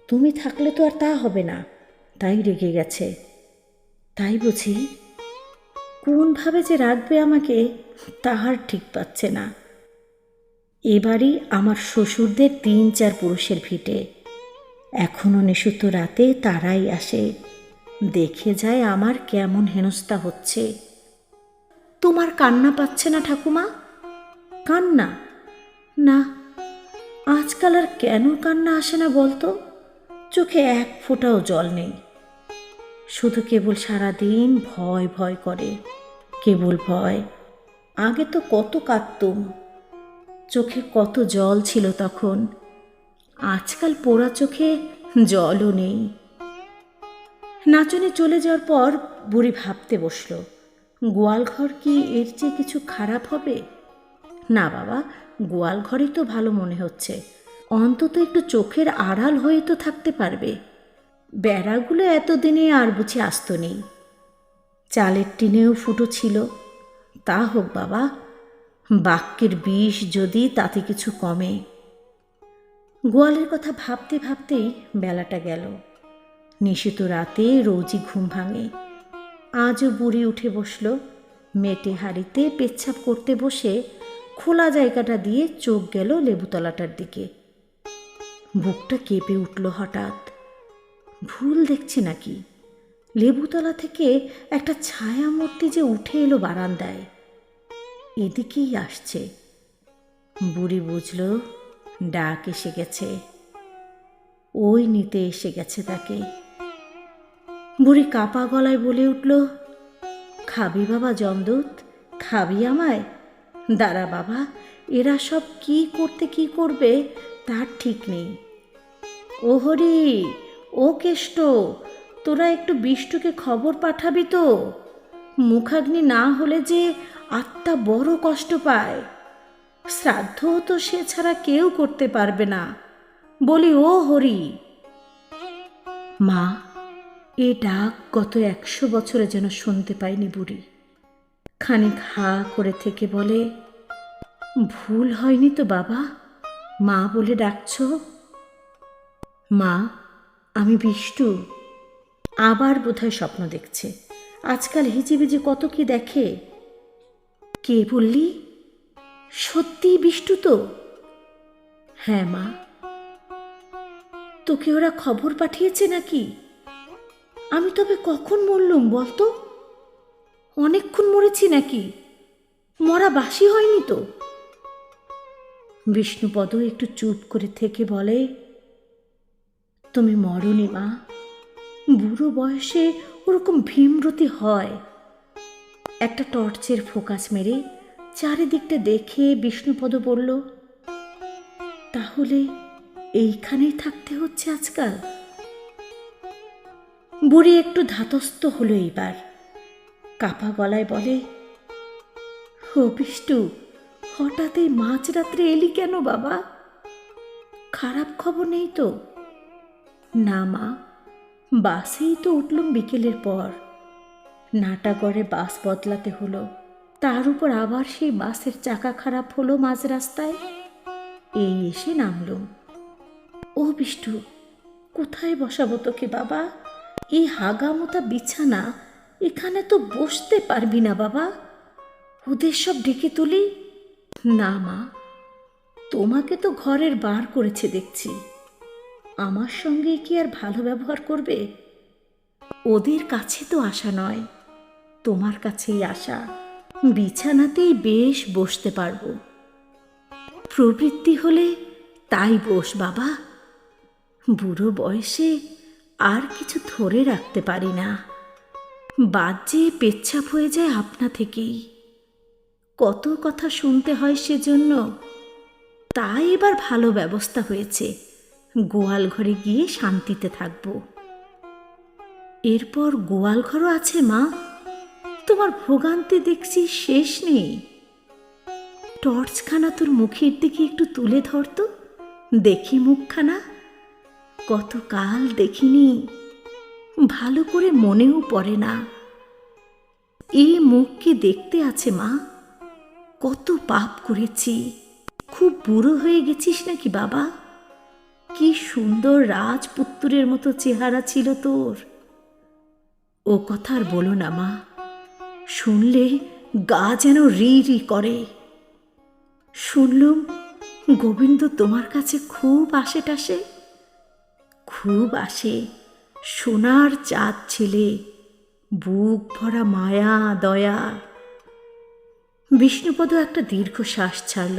তুমি থাকলে তো আর তা হবে না, তাই রেগে গেছে। তাই বুঝি কোনভাবে যে রাখবে আমাকে তাহার ঠিক পাচ্ছে না। এবারই আমার শ্বশুরদের 3-4 পুরুষের ভিটে। এখনো নিশুত রাতে তারাই আসে, দেখে যায় আমার কেমন হেনস্থা হচ্ছে। তোমার কান্না পাচ্ছে না ঠাকুমা? কান্না? না, আজকাল আর কেন কান্না আসে না বলতো? চোখে এক ফোঁটাও জল নেই, শুধু কেবল সারাদিন ভয় ভয় করে, কেবল ভয়। আগে তো কত কাঁদতুম, চোখে কত জল ছিল তখন। আজকাল পোড়া চোখে জলও নেই। নাচনে চলে যাওয়ার পর বুড়ি ভাবতে বসল, গোয়ালঘর কি এর চেয়ে কিছু খারাপ হবে? না বাবা, গোয়ালঘরই তো ভালো মনে হচ্ছে। অন্তত একটু চোখের আড়াল হয়ে তো থাকতে পারবে। বেড়াগুলো এতদিনে আর বুঝি আসত নেই। চালের টিনেও ফুটো ছিল, তা হোক বাবা, বাক্যের বিষ যদি তাতে কিছু কমে। গোয়ালের কথা ভাবতে ভাবতেই বেলাটা গেল। নিশিত রাতে রোজই ঘুম ভাঙে। আজও বুড়ি উঠে বসল। মেটে হাঁড়িতে পেচ্ছাপ করতে বসে খোলা জায়গাটা দিয়ে চোখ গেল লেবুতলাটার দিকে। বুকটা কেঁপে উঠল হঠাৎ। ভুল দেখছি নাকি? লেবুতলা থেকে একটা ছায়া মূর্তি যে উঠে এলো বারান্দায়, এদিকেই আসছে। বুড়ি বুঝল ডাক এসে গেছে, ওই নিতে এসে গেছে তাকে। বুড়ি কাপা গলায় বলে উঠল, খাবি বাবা যমদূত, খাবি আমায়? দাঁড়া বাবা, এরা সব কি করতে কি করবে তার ঠিক নেই। ও হরি, ও কেষ্ট, তোরা একটু বিষ্টুকে খবর পাঠাবি তো। মুখাগ্নি না হলে যে আত্মা বড় কষ্ট পায়। শ্রাদ্ধ তো সে ছাড়া কেউ করতে পারবে না। বলি ও হরি। মা, এ ডাক গত 100 বছরে যেন শুনতে পাইনি বুড়ি। খানিক হা করে থেকে বলে, ভুল হয়নি তো বাবা, মা বলে ডাকছ? মা, আমি বিষ্টু। আবার বোধহয় স্বপ্ন দেখছে। আজকাল হিজিবিজি কত কি দেখে। কে বললি? সত্যিই বিষ্টু তো? হ্যাঁ মা। তোকে ওরা খবর পাঠিয়েছে নাকি? আমি তবে কখন মরলুম বলতো? অনেকক্ষণ মরেছি নাকি? মরা বাসি হয়নি তো? বিষ্ণুপদ একটু চুপ করে থেকে বলে, তুমি মরনি মা। বুড়ো বয়সে ওরকম ভীমরতি হয়। একটা টর্চের ফোকাস মেরে চারিদিকটা দেখে বিষ্ণুপদ বলল, তাহলে এইখানেই থাকতে হচ্ছে আজকাল? বুড়ি একটু ধাতস্থ হলো এইবার। কাপা গলায় বলে, ও বিষ্টু, হঠাৎ এই মাঝরাত্রে এলি কেন বাবা? খারাপ খবর নেই তো? না মা, বাসেই তো উঠলুম বিকেলের পর। নাটাগড়ে বাস বদলাতে হলো, তার উপর আবার সেই বাসের চাকা খারাপ হলো মাঝ রাস্তায়। এই এসে নামলুম। ও বিষ্টু, কোথায় বসাবো তোকে বাবা? এই হাগামোতা বিছানা, এখানে তো বসতে পারবি না বাবা। ওদের সব ডেকে তুলি। না মা, তোমাকে তো ঘরের বার করেছে দেখছি। আমার সঙ্গে কি আর ভালো ব্যবহার করবে? ওদের কাছে তো আসা নয়, তোমার কাছেই আসা। বিছানাতেই বেশ বসতে পারবো। প্রবৃত্তি হলে তাই বস বাবা। বুড়ো বয়সে আর কিছু ধরে রাখতে পারি না। বাজে পেচ্ছাপ হয়ে যায় আপনা থেকেই। কত কথা শুনতে হয় সেজন্য। তাই এবার ভালো ব্যবস্থা হয়েছে, গোয়াল ঘরে গিয়ে শান্তিতে থাকব। এরপর গোয়াল ঘরও আছে মা। তোমার ভোগান্তি দেখছি শেষ নেই। টর্চখানা তোর মুখের দিকে একটু তুলে ধরতো, দেখি মুখখানা। কতকাল দেখিনি, ভালো করে মনেও পড়ে না। এই মুখ কি দেখতে আছে মা? কত পাপ করেছি। খুব বুড়ো হয়ে গেছিস নাকি বাবা? কি সুন্দর রাজপুত্রের মতো চেহারা ছিল তোর। ও কথা আর বলো না মা, শুনলে গা যেন রি রি করে। শুনলুম গোবিন্দ তোমার কাছে খুব আসে টাসে। খুব আসে, সোনার চাঁদ ছেলে, বুক ভরা মায়া দয়া। বিষ্ণুপদ একটা দীর্ঘশ্বাস ছাড়ল।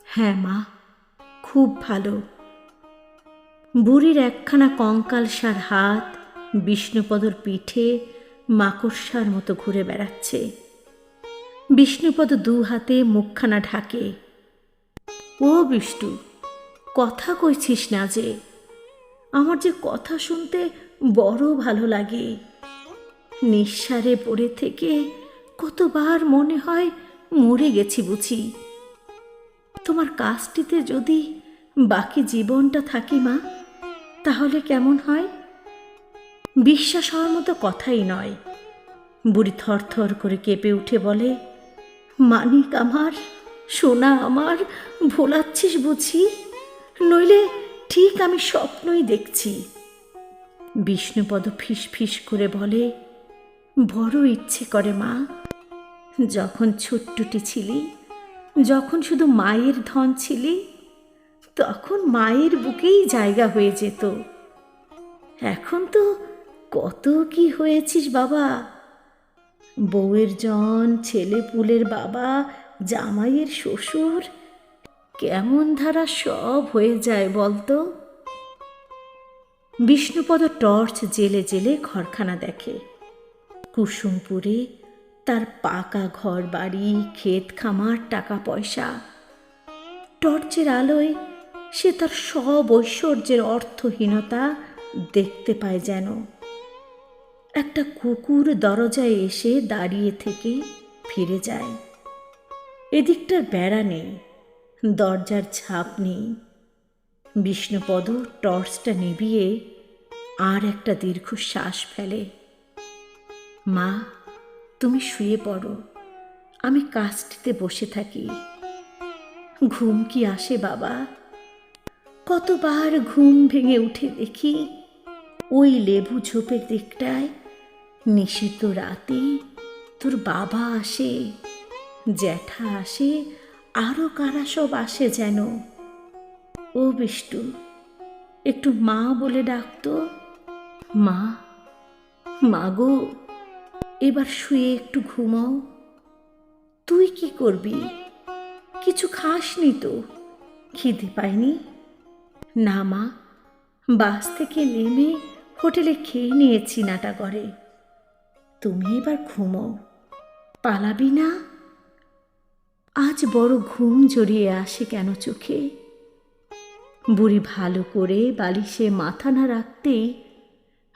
হ্যাঁ মা, খুব ভালো। বুড়ির একখানা কঙ্কালসার হাত বিষ্ণুপদর পিঠে মাকড়সার মতো ঘুরে বেড়াচ্ছে। বিষ্ণুপদ দু হাতে মুখখানা ঢাকে। ও বিষ্ণু, কথা কইছিস না যে? আমার যে কথা শুনতে বড় ভালো লাগে। নিঃসারে পড়ে থেকে কতবার মনে হয় মরে গেছি বুঝি। তোমার কাজটিতে যদি বাকি জীবনটা থাকি মা, তাহলে কেমন হয়? বিশ্বাস হওয়ার মতো কথাই নয়। বুড়ি থর থর করে কেঁপে উঠে বলে, মানিক আমার, সোনা আমার, ভোলাচ্ছিস বুঝি? নইলে ঠিক আমি স্বপ্নই দেখছি। বিষ্ণুপদ ফিস ফিস করে বলে, বড় ইচ্ছে করে মা। যখন ছোট্টটি ছিলি, যখন শুধু মায়ের ধন ছিলি, তখন মায়ের বুকেই জায়গা হয়ে যেত। এখন তো কত কি হয়েছিস বাবা। বউয়ের জন, ছেলে পুলের বাবা, জামাইয়ের শ্বশুর, কেমন ধারা সব হয়ে যায় বলতো। বিষ্ণুপদ টর্চ জেলে জেলে ঘরখানা দেখে। কুসুমপুরে তার পাকা ঘর বাড়ি, ক্ষেত খামার, টাকা পয়সা। টর্চের আলোয় সে তার সব ঐশ্বর্যের অর্থহীনতা দেখতে পায় যেন। একটা কুকুর দরজায় এসে দাঁড়িয়ে থেকে ফিরে যায়। এদিকটার বেড়া নেই, দরজার ছাপ নেই। বিষ্ণুপদ টর্চটা নিভিয়ে আর একটা দীর্ঘশ্বাস ফেলে। মা, তুমি শুয়ে পড়ো, আমি কাজটিতে বসে থাকি। ঘুম কি আসে বাবা? কতবার ঘুম ভেঙে উঠে দেখি ওই লেবু ঝোপের দিকটায় নিশীথ রাতে তোর বাবা আসে, জ্যাঠা আসে, আরো কারা সব আসে যেন। ও বিষ্টু, একটু মা বলে ডাকতো। মা, মাগো, এবার শুয়ে একটু ঘুমাও। তুই কি করবি? কিছু খাসনি তো? খিদে পায়নি? না মা, বাস থেকে নেমে হোটেলে খেয়ে নিয়েছি নাটাগড়ে। তুমি এবার ঘুমাও, পালাবি না? আজ বড় ঘুম জড়িয়ে আসে কেন চোখে। বুড়ি ভালো করে বালিশে মাথা না রাখতেই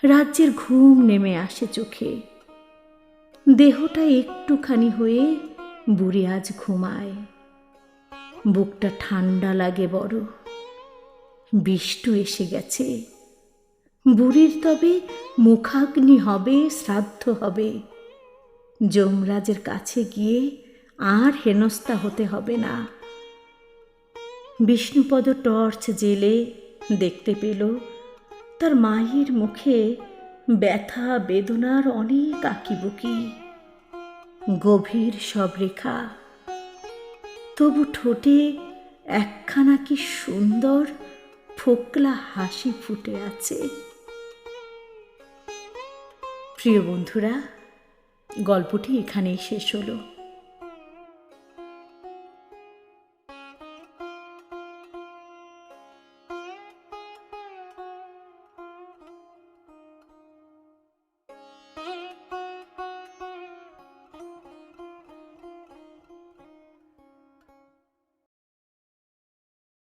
রাজ্যের ঘুম নেমে আসে চোখে। দেহটা একটুখানি হয়ে বুড়ি আজ ঘুমায়। বুকটা ঠান্ডা লাগে বড়। বিষ্টু এসে গেছে। বুড়ির তবে মুখাগ্নি হবে, শ্রাদ্ধ হবে। যমরাজের কাছে গিয়ে আর হেনস্থা হতে হবে না। বিষ্ণুপদ টর্চ জেলে দেখতে পেল তার মায়ের মুখে ব্যথা বেদনার অনেক আঁকিবুকি, গভীর সব রেখা। তবু ঠোঁটে একখানা কি সুন্দর ফোকলা হাসি ফুটে আছে। প্রিয় বন্ধুরা, গল্পটি এখানেই শেষ হলো।